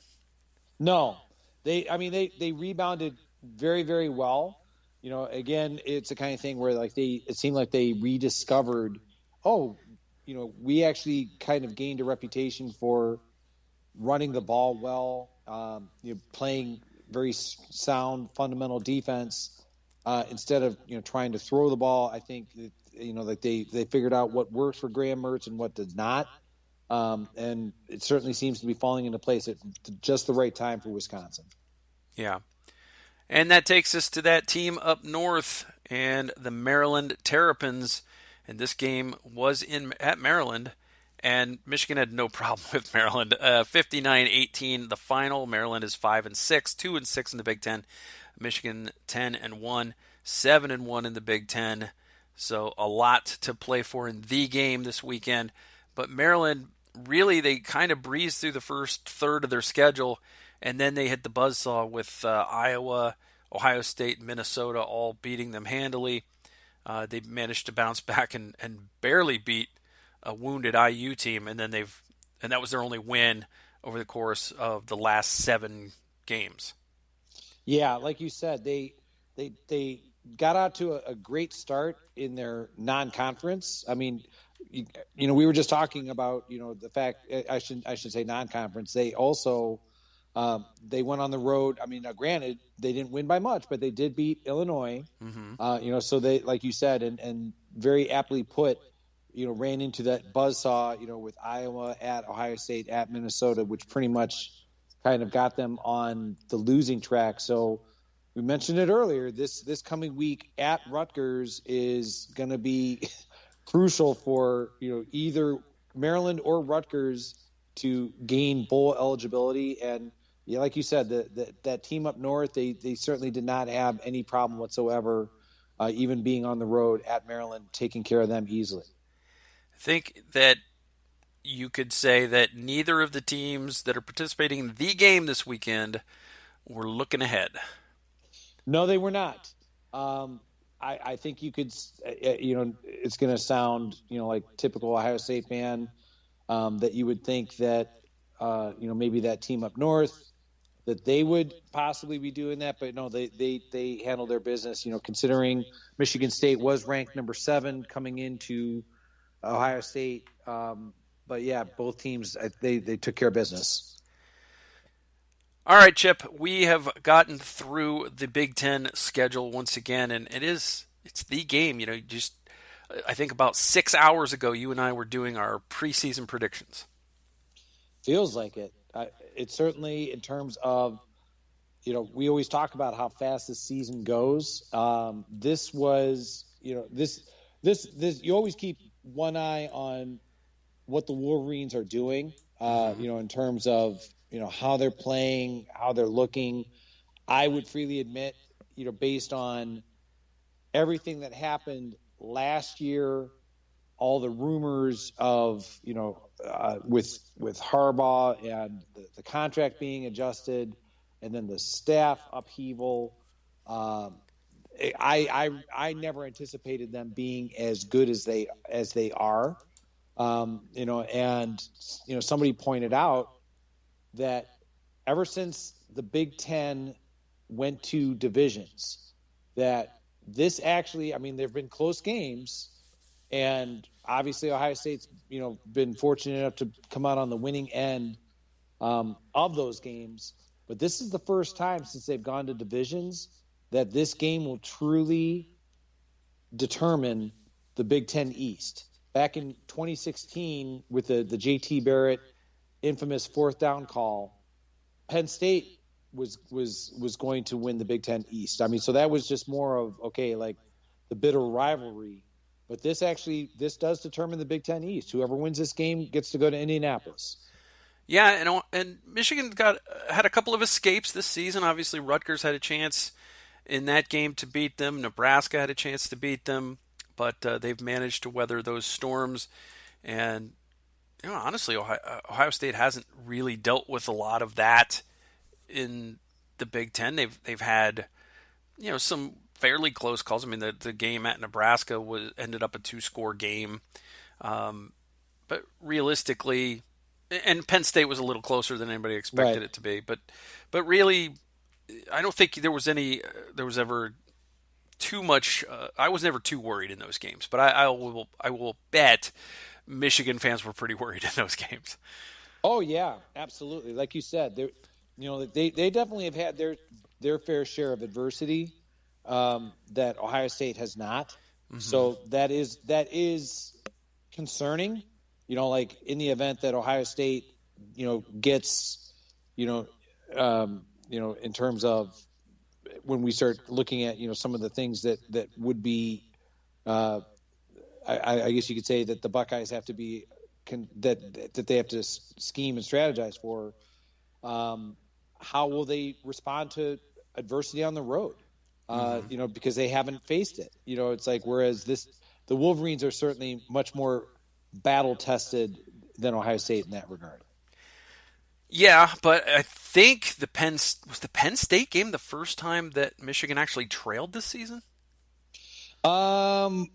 No, they rebounded very, very well. Again, it's the kind of thing where it seemed like they rediscovered, we actually kind of gained a reputation for running the ball well, playing very sound fundamental defense instead of trying to throw the ball. I think that, they figured out what works for Graham Mertz and what does not, and it certainly seems to be falling into place at just the right time for Wisconsin. Yeah. And that takes us to that team up north and the Maryland Terrapins. And this game was at Maryland, and Michigan had no problem with Maryland. 59-18 the final. Maryland is 5-6, 2-6 in the Big Ten. Michigan 10-1, 7-1 in the Big Ten. So a lot to play for in the game this weekend. But Maryland, really, they kind of breezed through the first third of their schedule, and then they hit the buzzsaw with Iowa, Ohio State, Minnesota, all beating them handily. They managed to bounce back and barely beat a wounded IU team, and that was their only win over the course of the last 7 games. Yeah, like you said, they got out to a great start in their non-conference. I mean, we were just talking about the fact, I should say non-conference. They also they went on the road. I mean, now granted, they didn't win by much, but they did beat Illinois. Mm-hmm. So they, like you said, and very aptly put, ran into that buzzsaw, with Iowa, at Ohio State, at Minnesota, which pretty much kind of got them on the losing track. So we mentioned it earlier. This coming week at Rutgers is going to be crucial for either Maryland or Rutgers to gain bowl eligibility. And like you said, that team up north, they certainly did not have any problem whatsoever, even being on the road at Maryland, taking care of them easily. I think that you could say that neither of the teams that are participating in the game this weekend were looking ahead. No, they were not. I think you could, it's going to sound, like typical Ohio State fan, that you would think that, maybe that team up north, that they would possibly be doing that, but no, they handled their business, considering Michigan State was ranked number 7 coming into Ohio State. But yeah, both teams, they took care of business. All right, Chip, we have gotten through the Big Ten schedule once again, and it's the game. I think about 6 hours ago, you and I were doing our preseason predictions. Feels like it. It's certainly, in terms of, we always talk about how fast this season goes. This was, this you always keep one eye on what the Wolverines are doing, in terms of, how they're playing, how they're looking. I would freely admit, based on everything that happened last year, all the rumors of, with Harbaugh and the contract being adjusted, and then the staff upheaval. I never anticipated them being as good as they are. Somebody pointed out that ever since the Big Ten went to divisions, that this actually, there've been close games, and obviously Ohio State's, been fortunate enough to come out on the winning end of those games. But this is the first time since they've gone to divisions that this game will truly determine the Big Ten East. Back in 2016 with the JT Barrett infamous fourth down call, Penn State was going to win the Big Ten East. So that was just more of, like the bitter rivalry. But this does determine the Big Ten East. Whoever wins this game gets to go to Indianapolis. Yeah, and Michigan had a couple of escapes this season. Obviously, Rutgers had a chance in that game to beat them. Nebraska had a chance to beat them, but they've managed to weather those storms. And honestly, Ohio State hasn't really dealt with a lot of that in the Big Ten. They've had some fairly close calls. The game at Nebraska ended up a 2-score game, but realistically, and Penn State was a little closer than anybody expected it to be. But really, I don't think there was ever too much. I was never too worried in those games, but I will bet Michigan fans were pretty worried in those games. Oh yeah, absolutely. Like you said, they definitely have had their fair share of adversity that Ohio State has not. Mm-hmm. So that is concerning. Like in the event that Ohio State, gets, in terms of when we start looking at, some of the things that would be, I guess you could say that the Buckeyes have to be, that they have to scheme and strategize for. How will they respond to adversity on the road? Because they haven't faced it. It's like, whereas the Wolverines are certainly much more battle tested than Ohio State in that regard. Yeah, but I think the Penn State game the first time that Michigan actually trailed this season? With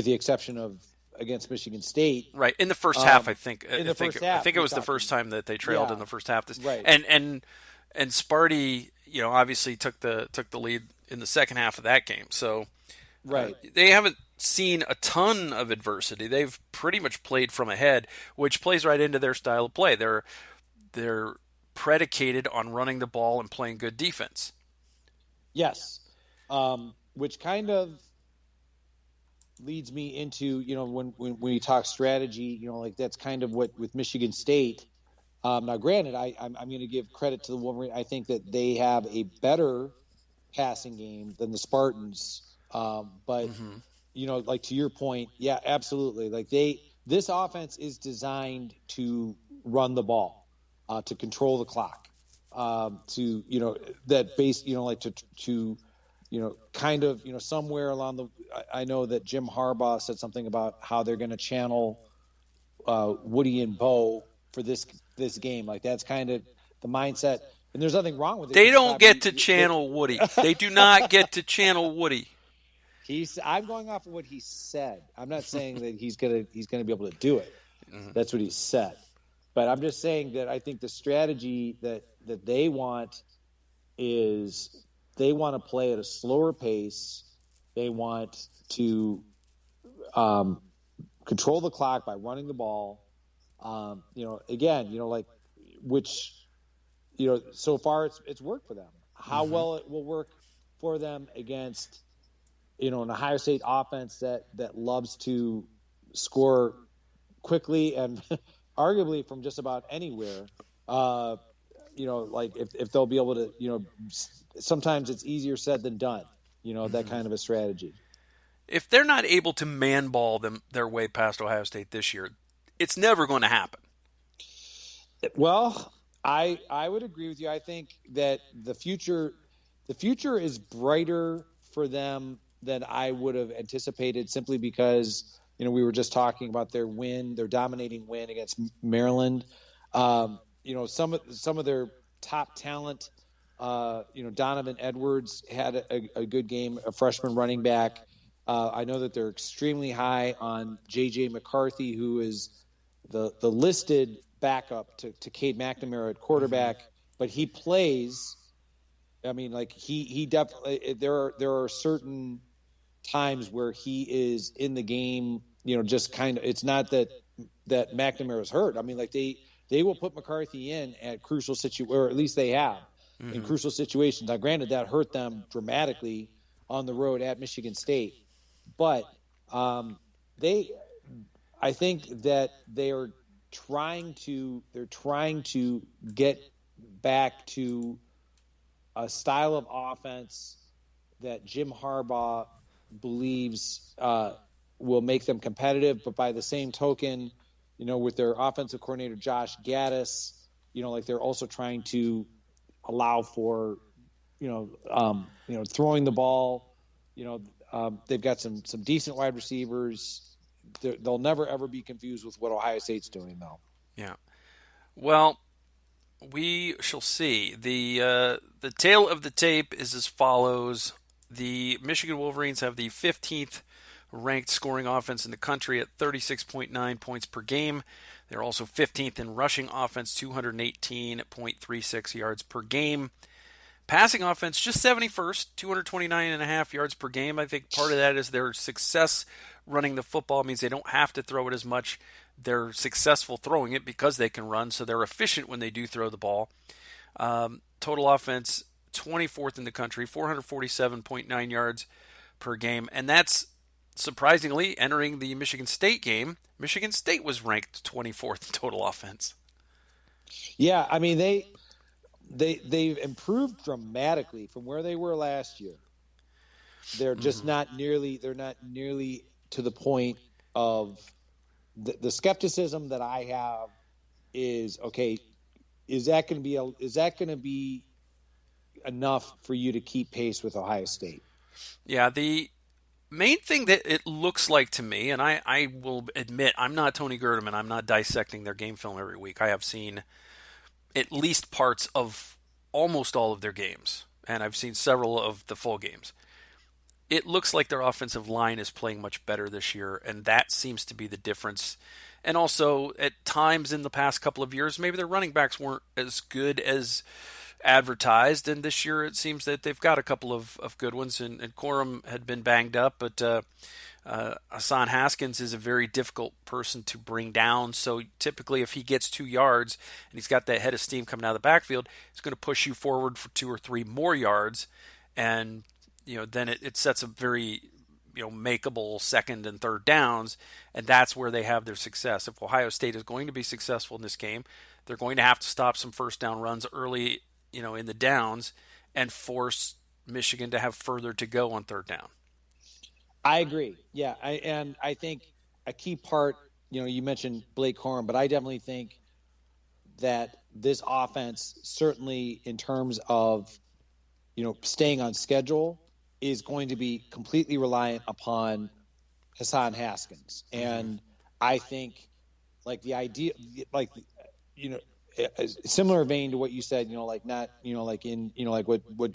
the exception of against Michigan State, right? In the first half, I think. I think it was the first time that they trailed in the first half. Right. And Sparty, obviously took the lead in the second half of that game. So, right, they haven't seen a ton of adversity. They've pretty much played from ahead, which plays right into their style of play. They're predicated on running the ball and playing good defense. Yes, which kind of leads me into when we talk strategy, like that's kind of what with Michigan State. Now, granted, I'm going to give credit to the Wolverines. I think that they have a better passing game than the Spartans. But like to your point, yeah, absolutely. Like this offense is designed to run the ball, to control the clock, to that base, like to kind of somewhere along the. I know that Jim Harbaugh said something about how they're going to channel Woody and Bo for this game. Like that's kind of the mindset, and there's nothing wrong with it. They don't get to channel Woody. They do not get to channel Woody. I'm going off of what he said. I'm not saying that he's gonna be able to do it. Mm-hmm. That's what he said. But I'm just saying that I think the strategy that they want is they want to play at a slower pace. They want to control the clock by running the ball. Which so far it's worked for them. How well it will work for them against an Ohio State offense that loves to score quickly and arguably from just about anywhere. Like if they'll be able to, sometimes it's easier said than done, that kind of a strategy. If they're not able to man ball their way past Ohio State this year, it's never going to happen. Well, I would agree with you. I think that the future is brighter for them than I would have anticipated, simply because, we were just talking about their dominating win against Maryland. Some of their top talent, Donovan Edwards had a good game, a freshman running back. I know that they're extremely high on J.J. McCarthy, who is the listed backup to Cade McNamara at quarterback, but he plays. I mean, like he definitely, there are certain times where he is in the game, just kind of, it's not that McNamara is hurt. I mean, like they will put McCarthy in at crucial or at least they have in crucial situations. Now, granted, that hurt them dramatically on the road at Michigan State, but I think that they're trying to get back to a style of offense that Jim Harbaugh believes will make them competitive. But by the same token, with their offensive coordinator Josh Gaddis, they're also trying to allow for, throwing the ball. They've got some decent wide receivers. They'll never ever be confused with what Ohio State's doing, though. Yeah. Well, we shall see. The tale of the tape is as follows. The Michigan Wolverines have the 15th ranked scoring offense in the country at 36.9 points per game. They're also 15th in rushing offense, 218.36 yards per game. Passing offense, just 71st, 229.5 yards per game. I think part of that is their success running the football. It means they don't have to throw it as much. They're successful throwing it because they can run, so they're efficient when they do throw the ball. Total offense, 24th in the country, 447.9 yards per game. And that's surprisingly entering the Michigan State game. Michigan State was ranked 24th in total offense. Yeah, I mean, they've improved dramatically from where they were last year. They're just not nearly to the point of the skepticism that I have is, okay, is that going to be enough for you to keep pace with Ohio State? Yeah, the main thing that it looks like to me, and I will admit I'm not Tony Gerdeman, I'm not dissecting their game film every week. I have seen at least parts of almost all of their games, and I've seen several of the full games. It looks like their offensive line is playing much better this year, and that seems to be the difference. And also, at times in the past couple of years, maybe their running backs weren't as good as advertised, and this year it seems that they've got a couple of good ones, and Corum had been banged up, but Hassan Haskins is a very difficult person to bring down, so typically if he gets 2 yards and he's got that head of steam coming out of the backfield, he's going to push you forward for 2 or 3 more yards, and then it sets a very makeable second and third downs, and that's where they have their success. If Ohio State is going to be successful in this game, they're going to have to stop some first down runs early, in the downs, and force Michigan to have further to go on third down. I agree. Yeah, I think a key part, you mentioned Blake Corum, but I definitely think that this offense, certainly in terms of staying on schedule, is going to be completely reliant upon Hassan Haskins. And I think the idea, a similar vein to what you said, what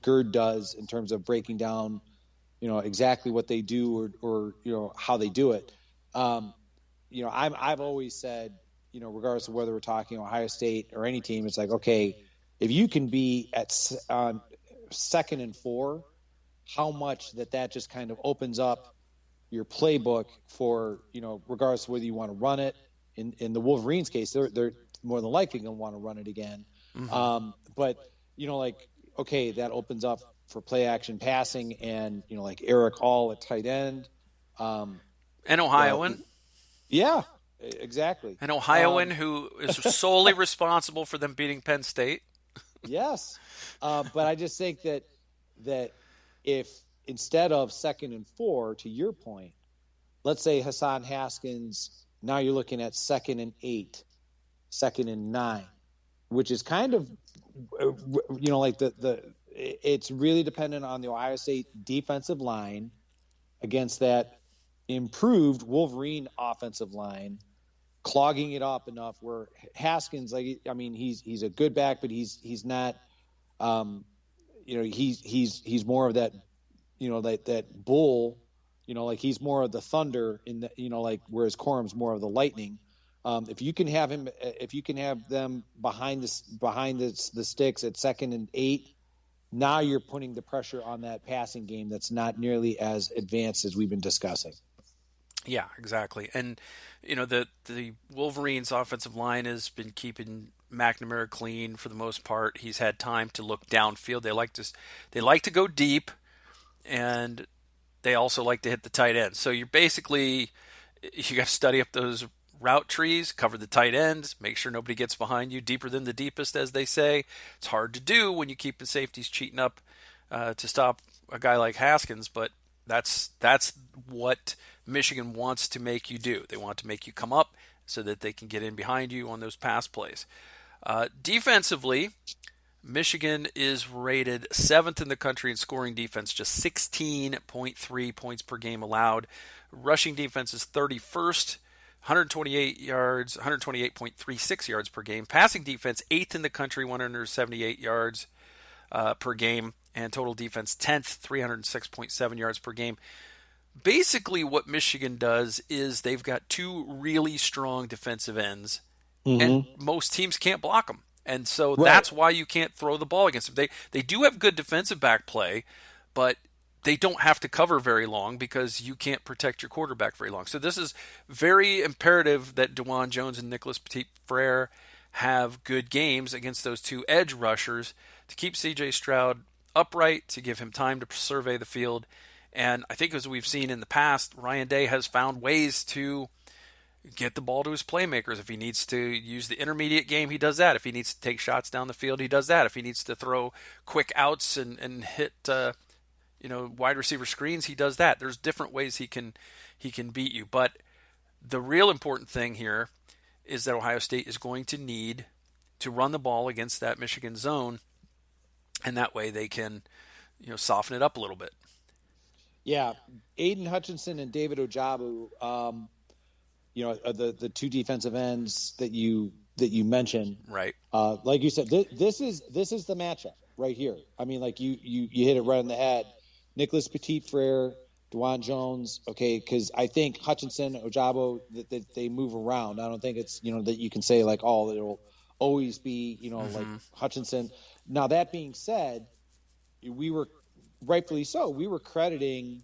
Gerd does in terms of breaking down, exactly what they do or how they do it. I've always said, regardless of whether we're talking Ohio State or any team, it's like, okay, if you can be at 2nd and 4, how much that just kind of opens up your playbook for, regardless of whether you want to run it. In the Wolverines case, they're more than likely going to want to run it again. But, okay, that opens up for play action passing and, Eric All at tight end. And Ohioan. Yeah, exactly. An Ohioan who is solely responsible for them beating Penn State. Yes. But I just think that if instead of 2nd and 4, to your point, let's say Hassan Haskins, now you're looking at 2nd and 8, 2nd and 9. which is kind of, like it's really dependent on the Ohio State defensive line against that improved Wolverine offensive line, clogging it up enough where Haskins, he's a good back, but he's not, he's more of that, that bull, he's more of the thunder in the, whereas Corum's more of the lightning. If you can have them behind the sticks at 2nd and 8, now you're putting the pressure on that passing game that's not nearly as advanced as we've been discussing. Yeah, exactly. And, the Wolverines offensive line has been keeping McNamara clean for the most part. He's had time to look downfield. They like to go deep, and they also like to hit the tight end. So you got to study up those route trees, cover the tight ends, make sure nobody gets behind you, deeper than the deepest, as they say. It's hard to do when you keep the safeties cheating up to stop a guy like Haskins, but that's what Michigan wants to make you do. They want to make you come up so that they can get in behind you on those pass plays. Defensively, Michigan is rated 7th in the country in scoring defense, just 16.3 points per game allowed. Rushing defense is 31st, 128 yards, 128.36 yards per game. Passing defense, 8th in the country, 178 yards per game. And total defense, 10th, 306.7 yards per game. Basically, what Michigan does is they've got 2 really strong defensive ends, and most teams can't block them. And so that's why you can't throw the ball against them. They do have good defensive back play, but they don't have to cover very long because you can't protect your quarterback very long. So this is very imperative that DeJuan Jones and Nicholas Petit-Frere have good games against those 2 edge rushers to keep C.J. Stroud upright, to give him time to survey the field. And I think, as we've seen in the past, Ryan Day has found ways to get the ball to his playmakers. If he needs to use the intermediate game, he does that. If he needs to take shots down the field, he does that. If he needs to throw quick outs and hit wide receiver screens, he does that. There's different ways he can beat you. But the real important thing here is that Ohio State is going to need to run the ball against that Michigan zone, and that way they can soften it up a little bit. Yeah, Aiden Hutchinson and David Ojabu, the 2 defensive ends that you mentioned. Right. Like you said, this is the matchup right here. I mean, like you hit it right on the head. Nicholas Petit-Frere, DeJuan Jones. Okay, because I think Hutchinson, Ojabu, that they move around. I don't think it's that you can say like, oh, it'll always be like Hutchinson. Now that being said, we were rightfully so. We were crediting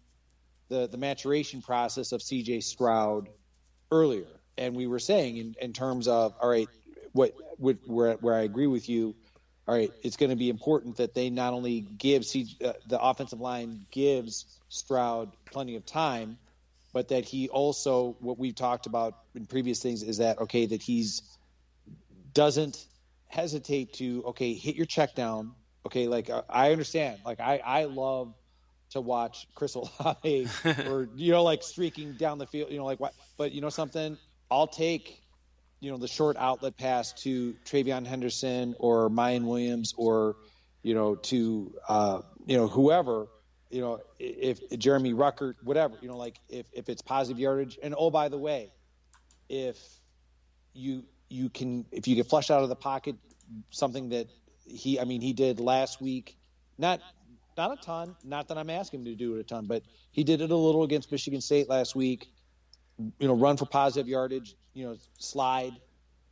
the maturation process of C.J. Stroud earlier, and we were saying in terms of, all right, where I agree with you. All right, it's going to be important that they not only give the offensive line gives Stroud plenty of time, but that he also, what we've talked about in previous things, is that that he's doesn't hesitate to hit your check down. I understand. Like I love to watch Chris Olave or streaking down the field. What? But something, I'll take the short outlet pass to Travion Henderson or Mayan Williams or to whoever. If Jeremy Ruckert, whatever. If it's positive yardage. And oh, by the way, if you get flushed out of the pocket, something that he did last week, not a ton, not that I'm asking him to do it a ton, but he did it a little against Michigan State last week, run for positive yardage, slide,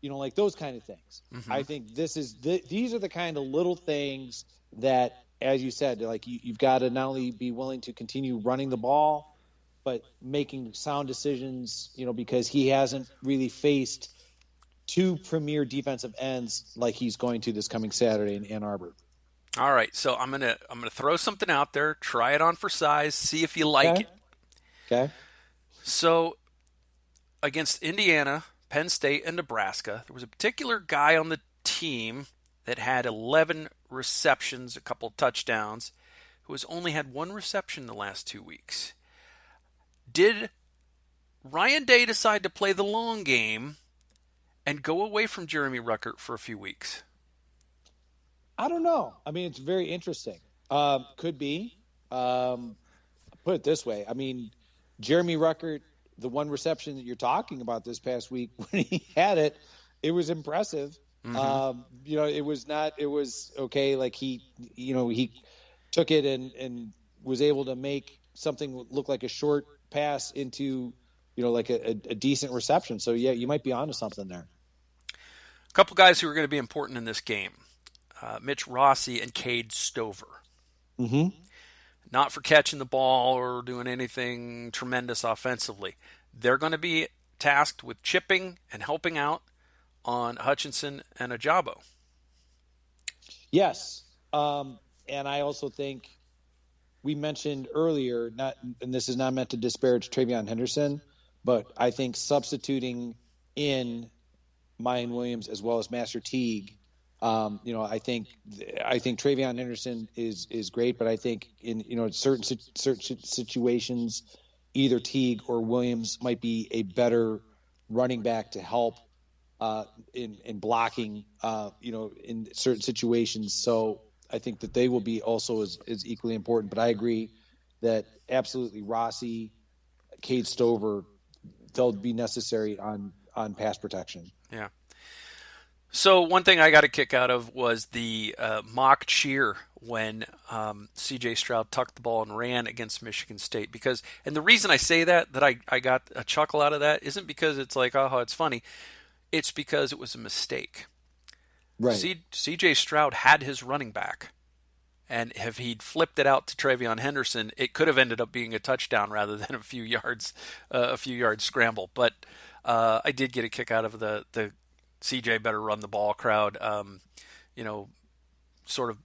like those kind of things. I think these are the kind of little things that, as you said, like you've got to not only be willing to continue running the ball, but making sound decisions, because he hasn't really faced 2 premier defensive ends like he's going to this coming Saturday in Ann Arbor. All right, so I'm gonna throw something out there, try it on for size, see if you like it. Okay. So against Indiana, Penn State, and Nebraska, there was a particular guy on the team that had 11 receptions, a couple touchdowns, who has only had 1 reception in the last 2 weeks. Did Ryan Day decide to play the long game and go away from Jeremy Ruckert for a few weeks? I don't know. I mean, it's very interesting. Could be. Put it this way. I mean, Jeremy Ruckert, the one reception that you're talking about this past week, when he had it, it was impressive. Mm-hmm. It was okay. Like he took it and was able to make something look like a short pass into, like a decent reception. So yeah, you might be onto something there. A couple guys who are going to be important in this game. Mitch Rossi and Cade Stover. Mm-hmm. Not for catching the ball or doing anything tremendous offensively. They're going to be tasked with chipping and helping out on Hutchinson and Ajabo. Yes. And I also think we mentioned earlier, and this is not meant to disparage Travion Henderson, but I think substituting in Mayan Williams as well as Master Teague, I think Travion Henderson is great, but I think in certain situations, either Teague or Williams might be a better running back to help in blocking, in certain situations. So I think that they will be also as equally important. But I agree that absolutely Rossi, Cade Stover, they'll be necessary on pass protection. Yeah. So one thing I got a kick out of was the mock cheer when C.J. Stroud tucked the ball and ran against Michigan State. And the reason I say that I got a chuckle out of that isn't because it's like, oh, it's funny. It's because it was a mistake. Right. C.J. Stroud had his running back. And if he'd flipped it out to Travion Henderson, it could have ended up being a touchdown rather than a few yards scramble. But I did get a kick out of the CJ better run the ball crowd. Sort of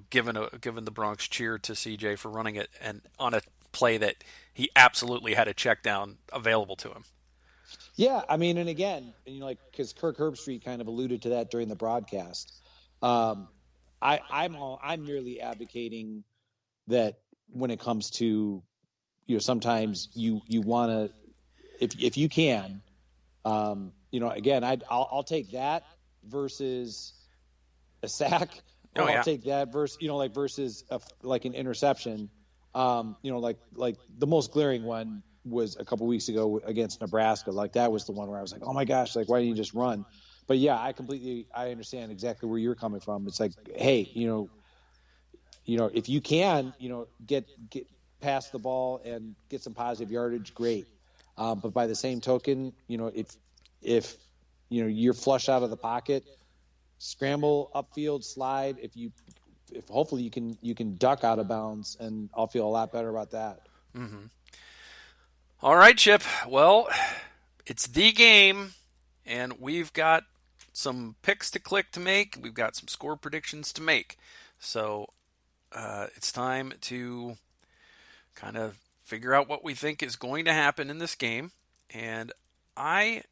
given the Bronx cheer to CJ for running it and on a play that he absolutely had a check down available to him. Yeah, I mean, and again, because Kirk Herbstreit kind of alluded to that during the broadcast. I'm merely advocating that when it comes to, sometimes you want to, if you can, again, I'll take that versus a sack. Or I'll take that versus an interception. Like the most glaring one was a couple weeks ago against Nebraska. Like that was the one where I was like, oh my gosh, like why didn't you just run? But yeah, I understand exactly where you're coming from. It's like, hey, if you can, get past the ball and get some positive yardage, great. But by the same token, if you're flush out of the pocket, scramble upfield, slide. If hopefully you can duck out of bounds, and I'll feel a lot better about that. Mm-hmm. All right, Chip. Well, it's the game, and we've got some picks to click to make. We've got some score predictions to make. So it's time to kind of figure out what we think is going to happen in this game. And I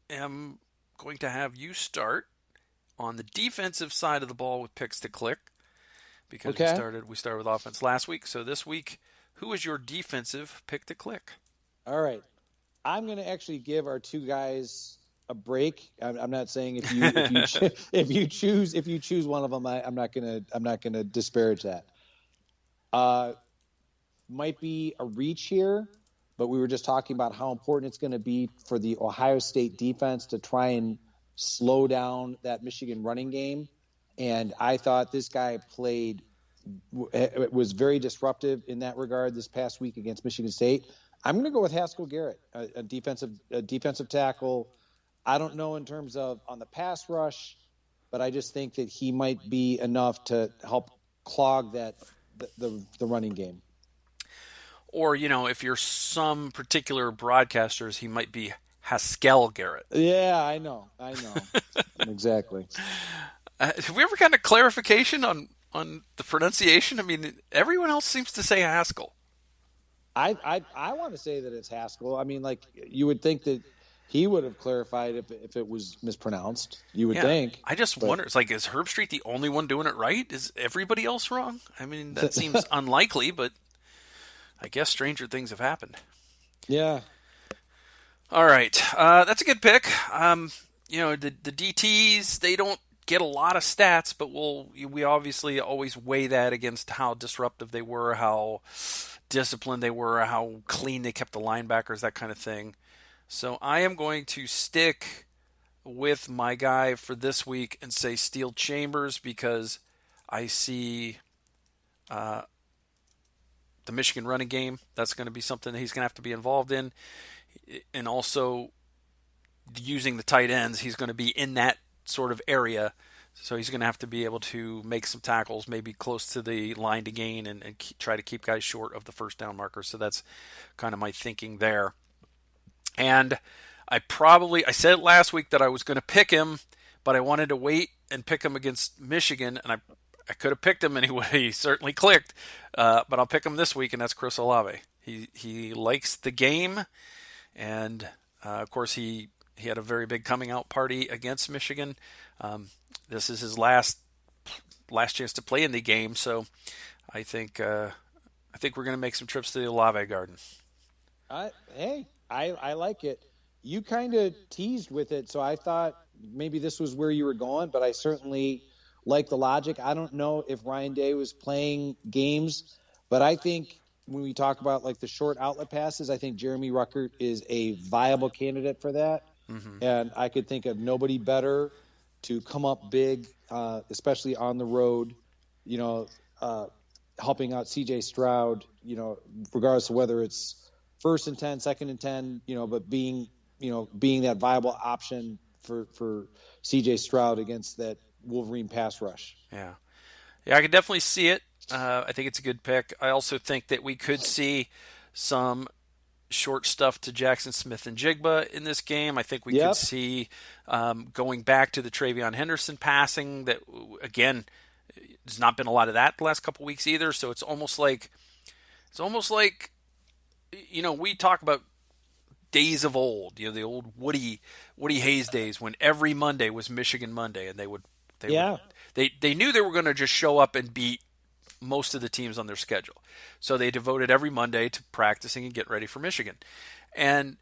am going to have you start on the defensive side of the ball with picks to click, because we started with offense last week. So this week, who is your defensive pick to click? All right, I'm going to actually give our two guys a break. I'm not saying if you choose one of them, I'm not gonna disparage that. Might be a reach here, but we were just talking about how important it's going to be for the Ohio State defense to try and slow down that Michigan running game. And I thought this guy was very disruptive in that regard this past week against Michigan State. I'm going to go with Haskell Garrett, a defensive tackle. I don't know in terms of on the pass rush, but I just think that he might be enough to help clog the running game. Or, if you're some particular broadcasters, he might be Haskell Garrett. Yeah, I know. Exactly. Have we ever gotten a clarification on the pronunciation? I mean, everyone else seems to say Haskell. I want to say that it's Haskell. I mean, like, you would think that he would have clarified if it was mispronounced. You would think. I just wonder. It's like, is Herbstreit the only one doing it right? Is everybody else wrong? I mean, that seems unlikely, but I guess stranger things have happened. Yeah. All right. That's a good pick. The DTs, they don't get a lot of stats, but we obviously always weigh that against how disruptive they were, how disciplined they were, how clean they kept the linebackers, that kind of thing. So I am going to stick with my guy for this week and say Steel Chambers, because I see the Michigan running game. That's going to be something that he's going to have to be involved in. And also using the tight ends, he's going to be in that sort of area. So he's going to have to be able to make some tackles, maybe close to the line to gain, and try to keep guys short of the first down marker. So that's kind of my thinking there. And I said it last week that I was going to pick him, but I wanted to wait and pick him against Michigan, and I could have picked him anyway. He certainly clicked, but I'll pick him this week, and that's Chris Olave. He likes the game, and of course he had a very big coming out party against Michigan. This is his last chance to play in the game, so I think we're going to make some trips to the Olave Garden. I like it. You kind of teased with it, so I thought maybe this was where you were going, but I certainly like the logic. I don't know if Ryan Day was playing games, but I think when we talk about like the short outlet passes, I think Jeremy Ruckert is a viable candidate for that. Mm-hmm. And I could think of nobody better to come up big, especially on the road, helping out CJ Stroud, regardless of whether it's 1st and 10, 2nd and 10, but being that viable option for CJ Stroud against that Wolverine pass rush. Yeah, I could definitely see it. I think it's a good pick. I also think that we could see some short stuff to Jackson Smith and Jigba in this game. I think we could see going back to the Travion Henderson passing that, again, there's not been a lot of that the last couple weeks either. So it's almost like we talk about days of old, the old Woody Hayes days when every Monday was Michigan Monday, and they knew they were going to just show up and beat most of the teams on their schedule. So they devoted every Monday to practicing and getting ready for Michigan. And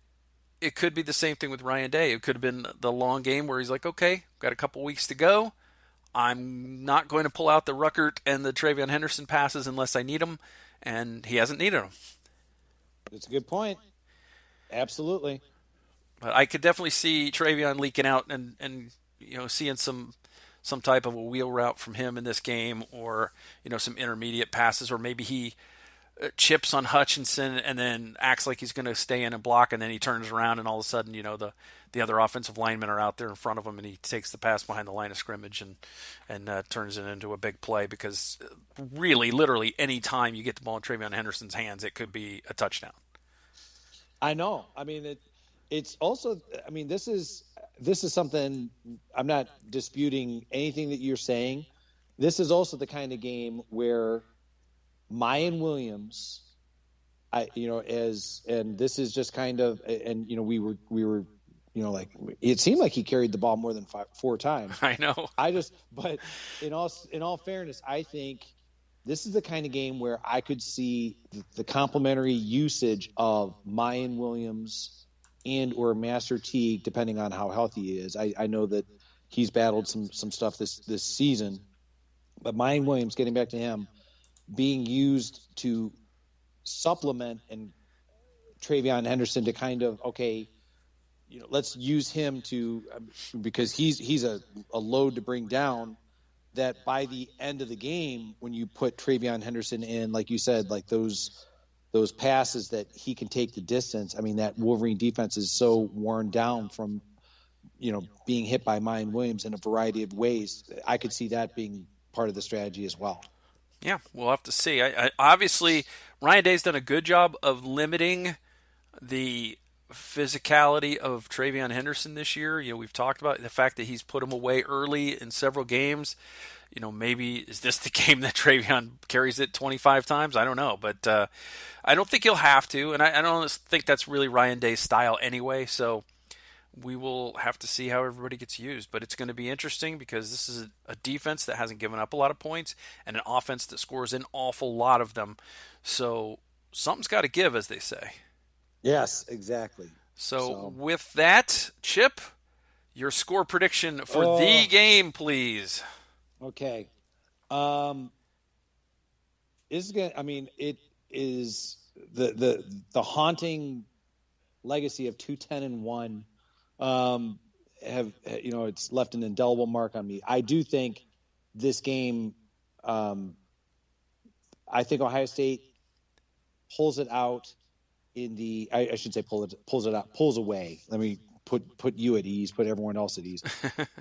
it could be the same thing with Ryan Day. It could have been the long game where he's like, okay, got a couple weeks to go. I'm not going to pull out the Ruckert and the Travion Henderson passes unless I need them, and he hasn't needed them. That's a good point. Absolutely. But I could definitely see Travion leaking out and seeing some type of a wheel route from him in this game, or some intermediate passes, or maybe he chips on Hutchinson and then acts like he's going to stay in and block, and then he turns around and all of a sudden the other offensive linemen are out there in front of him, and he takes the pass behind the line of scrimmage and turns it into a big play, because really, literally, any time you get the ball in Travion Henderson's hands, it could be a touchdown. I know. I mean, it's also. I mean, this is something. I'm not disputing anything that you're saying. This is also the kind of game where Mayan Williams, and this is just kind of, and we were, like it seemed like he carried the ball more than 4 times. I know. But in all fairness, I think this is the kind of game where I could see the complementary usage of Mayan Williams and or Master Teague, depending on how healthy he is. I know that he's battled some stuff this season, but Mayan Williams, getting back to him, being used to supplement and Travion Henderson to kind of, let's use him to, because he's a load to bring down, that by the end of the game, when you put Travion Henderson in, like you said, like those passes that he can take the distance. I mean, that Wolverine defense is so worn down from, being hit by Mayan Williams in a variety of ways. I could see that being part of the strategy as well. Yeah, we'll have to see. I obviously, Ryan Day's done a good job of limiting the physicality of Travion Henderson this year. We've talked about the fact that he's put him away early in several games. Maybe is this the game that Travion carries it 25 times? I don't know, but I don't think he'll have to, and I don't think that's really Ryan Day's style anyway. So we will have to see how everybody gets used, but it's going to be interesting because this is a defense that hasn't given up a lot of points and an offense that scores an awful lot of them. So something's got to give, as they say. Yes, exactly. So with that, Chip, Your score prediction for the game, please. Okay. It is the haunting legacy of 2-10-1. It's left an indelible mark on me. I do think this game. I think Ohio State pulls it out in the. I should say pulls it out, pulls away. Let me put you at ease, put everyone else at ease.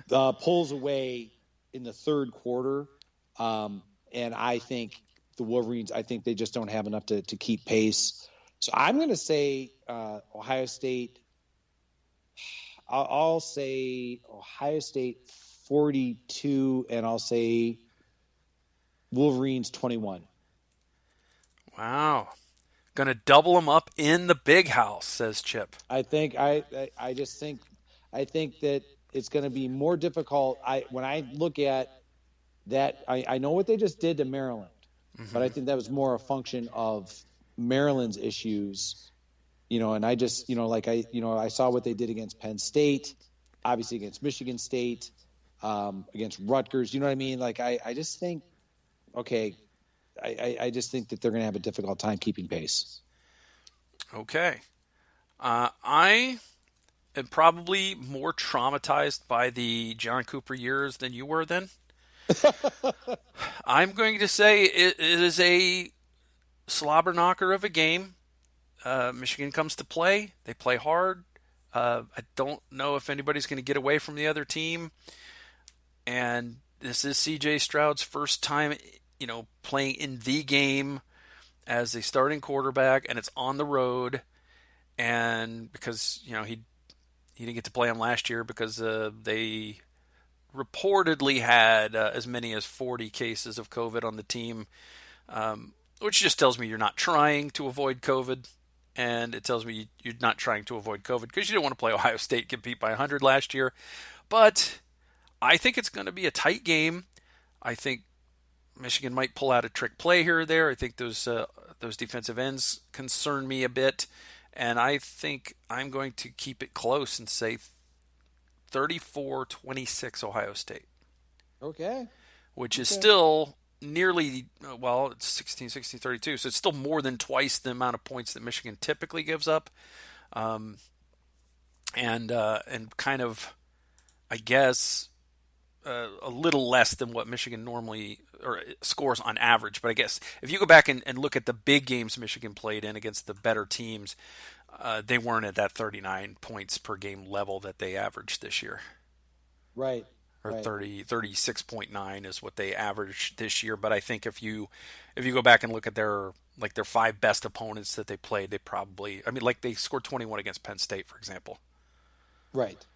Pulls away in the third quarter, and I think the Wolverines. I think they just don't have enough to keep pace. So I'm going to say Ohio State. I'll say Ohio State 42, and I'll say Wolverines 21. Wow. Going to double them up in the big house, says Chip. I think I think that it's going to be more difficult. When I look at that, I know what they just did to Maryland, but I think that was more a function of Maryland's issues, and I just, I saw what they did against Penn State, obviously against Michigan State, against Rutgers, you know what I mean? Like, I just think, okay, I just think that they're going to have a difficult time keeping pace. Okay. I am probably more traumatized by the John Cooper years than you were then. I'm going to say it is a slobber knocker of a game. Michigan comes to play. They play hard. I don't know if anybody's going to get away from the other team. And this is C.J. Stroud's first time, playing in the game as a starting quarterback, and it's on the road. And because, he didn't get to play him last year because they reportedly had as many as 40 cases of COVID on the team, which just tells me you're not trying to avoid COVID. And it tells me you're not trying to avoid COVID because you didn't want to play Ohio State get beat by 100 last year. But I think it's going to be a tight game. I think Michigan might pull out a trick play here or there. I think those defensive ends concern me a bit. And I think I'm going to keep it close and say 34-26 Ohio State. Okay. Which is still nearly, it's 16-32, so it's still more than twice the amount of points that Michigan typically gives up. And kind of, I guess, a little less than what Michigan normally or scores on average. But I guess if you go back and look at the big games Michigan played in against the better teams, they weren't at that 39 points per game level that they averaged this year. Right. Or 36.9 is what they averaged this year. But I think if you go back and look at their five best opponents that they played, they probably, they scored 21 against Penn State, for example. Right.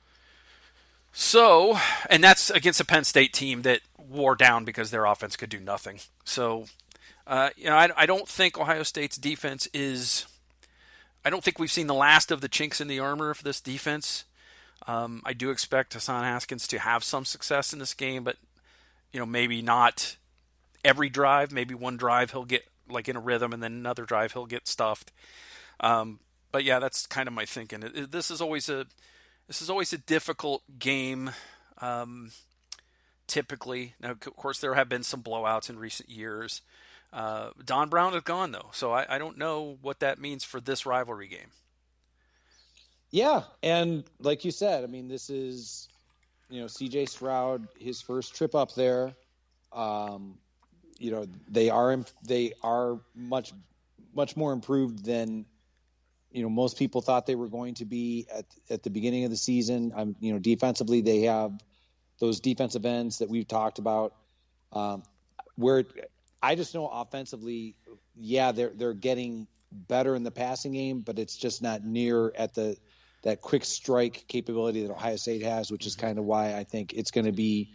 So, and that's against a Penn State team that wore down because their offense could do nothing. So, I don't think Ohio State's defense is. I don't think we've seen the last of the chinks in the armor of this defense. I do expect Hassan Haskins to have some success in this game, but maybe not every drive. Maybe one drive he'll get in a rhythm, and then another drive he'll get stuffed. But yeah, that's kind of my thinking. This is always a difficult game. Typically, now of course there have been some blowouts in recent years. Don Brown is gone though, so I don't know what that means for this rivalry game. Yeah, and like you said, this is, C.J. Stroud, his first trip up there. They are much more improved than most people thought they were going to be at the beginning of the season. Defensively, they have those defensive ends that we've talked about. Where I just know offensively, yeah, they're getting better in the passing game, but it's just not near at that quick strike capability that Ohio State has, which is kind of why I think it's going to be,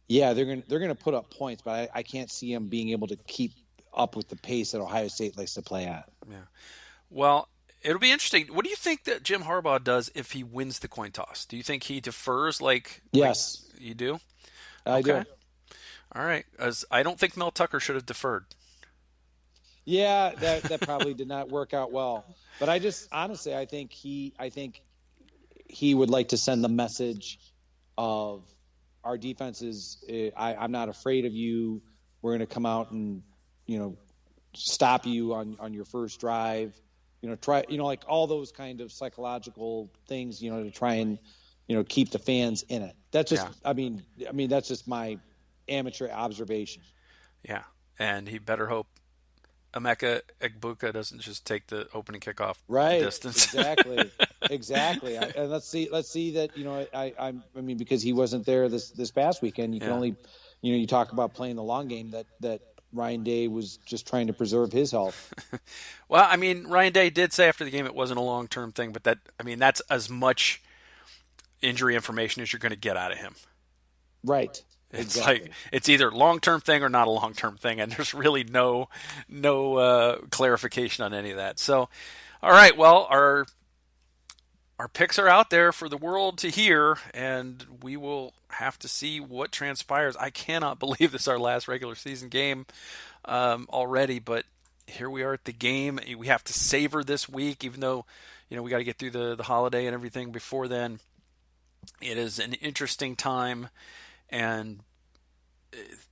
they're going to put up points, but I can't see them being able to keep up with the pace that Ohio State likes to play at. Yeah. Well, it'll be interesting. What do you think that Jim Harbaugh does if he wins the coin toss? Do you think he defers Yes. You do? I do. All right. As I don't think Mel Tucker should have deferred. Yeah, that probably did not work out well. But I think he would like to send the message of our defense is, I'm not afraid of you. We're going to come out and, stop you on your first drive, try, like all those kind of psychological things, to try and, keep the fans in it. That's just, I mean, that's just my amateur observation. Yeah. And he better hope Emeka Egbuka doesn't just take the opening kickoff distance. Exactly. And let's see that, I mean, because he wasn't there this past weekend, you can only, you talk about playing the long game that Ryan Day was just trying to preserve his health. Well, I mean, Ryan Day did say after the game it wasn't a long-term thing, but that's as much injury information as you're going to get out of him. Right. It's like it's either long-term thing or not a long-term thing, and there's really no clarification on any of that. So, all right, well, our picks are out there for the world to hear, and we will have to see what transpires. I cannot believe this is our last regular season game already, but here we are at the game. We have to savor this week, even though we got to get through the holiday and everything before then. It is an interesting time, and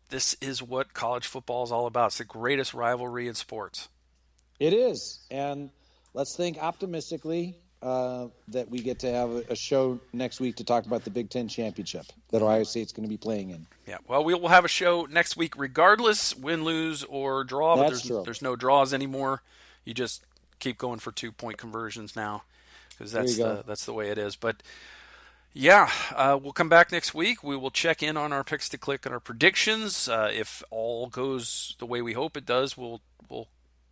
this is what college football is all about. It's the greatest rivalry in sports. It is, and let's think optimistically that we get to have a show next week to talk about the Big Ten championship that Ohio State's going to be playing in. Yeah, well, we will have a show next week regardless, win, lose, or draw. But there's no draws anymore. You just keep going for 2-point conversions now because that's the way it is. But yeah, we'll come back next week. We will check in on our picks to click and our predictions. If all goes the way we hope it does, we'll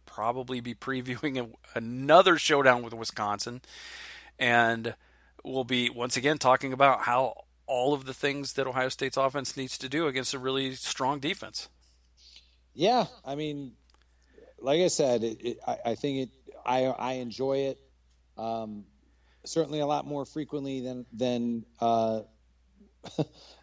probably be previewing another showdown with Wisconsin, and we'll be once again talking about how all of the things that Ohio State's offense needs to do against a really strong defense. Yeah, I mean, like I said, I think I enjoy it. Certainly a lot more frequently than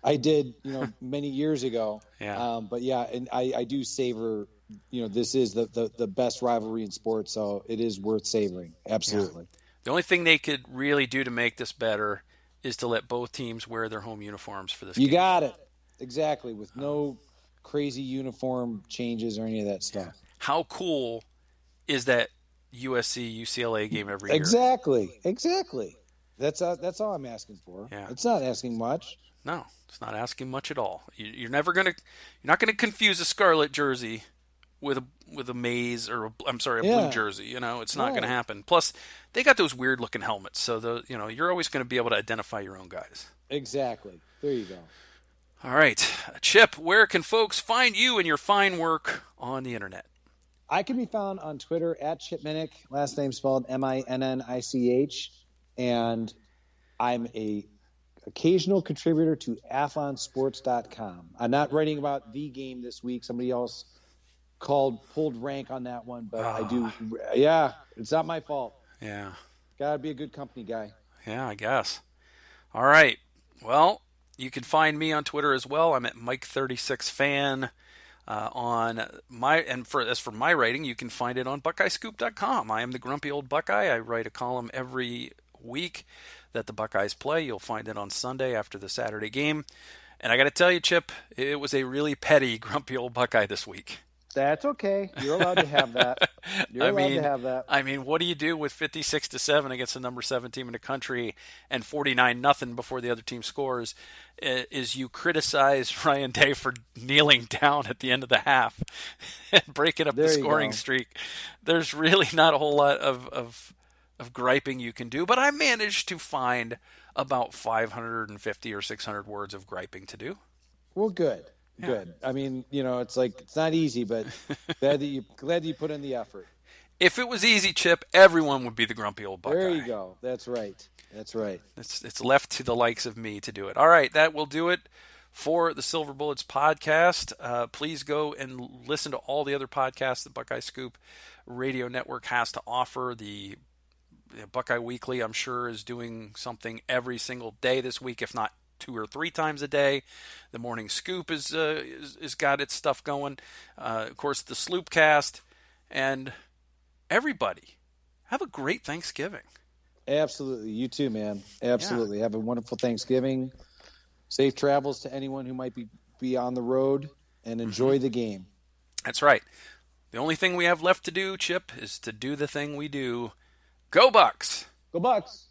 I did, many years ago. Yeah. But yeah, and I do savor. This is the best rivalry in sports, so it is worth savoring. Absolutely. Yeah. The only thing they could really do to make this better is to let both teams wear their home uniforms for this game. You got it. Exactly, with no crazy uniform changes or any of that stuff. Yeah. How cool is that USC-UCLA game every year? Exactly. That's all I'm asking for. Yeah. It's not asking much. No, it's not asking much at all. You're not going to confuse a scarlet jersey with a maize or a blue jersey. It's not going to happen. Plus, they got those weird looking helmets, so you're always going to be able to identify your own guys. Exactly. There you go. All right, Chip, where can folks find you and your fine work on the internet? I can be found on Twitter at Chip Minnich, last name spelled Minnich, and I'm a occasional contributor to athlonsports.com. I'm not writing about the game this week. Somebody else pulled rank on that one, but I do. Yeah, it's not my fault. Yeah. Gotta be a good company guy. Yeah, I guess. All right. Well, you can find me on Twitter as well. I'm at Mike36Fan. As for my writing, you can find it on BuckeyeScoop.com. I am the grumpy old Buckeye. I write a column every week that the Buckeyes play. You'll find it on Sunday after the Saturday game. And I got to tell you, Chip, it was a really petty, grumpy old Buckeye this week. That's okay. You're allowed to have that. I mean, what do you do with 56-7 against the number 7 team in the country and 49-0 before the other team scores? Is you criticize Ryan Day for kneeling down at the end of the half and breaking up the scoring streak. There's really not a whole lot of griping you can do, but I managed to find about 550 or 600 words of griping to do. Well, good. Yeah. Good. I mean, it's like it's not easy, but glad that you put in the effort. If it was easy, Chip, everyone would be the grumpy old Buckeye. There you go. That's right. It's left to the likes of me to do it. All right, that will do it for the Silver Bullets podcast. Please go and listen to all the other podcasts the Buckeye Scoop Radio Network has to offer. The Buckeye Weekly, I'm sure, is doing something every single day this week, if not 2 or 3 times a day. The Morning Scoop is got its stuff going. Of course, the Sloopcast, and everybody have a great Thanksgiving. Absolutely. You too, man. Absolutely. Yeah. Have a wonderful Thanksgiving. Safe travels to anyone who might be on the road, and enjoy the game. That's right. The only thing we have left to do, Chip, is to do the thing we do. Go Bucks! Go Bucks!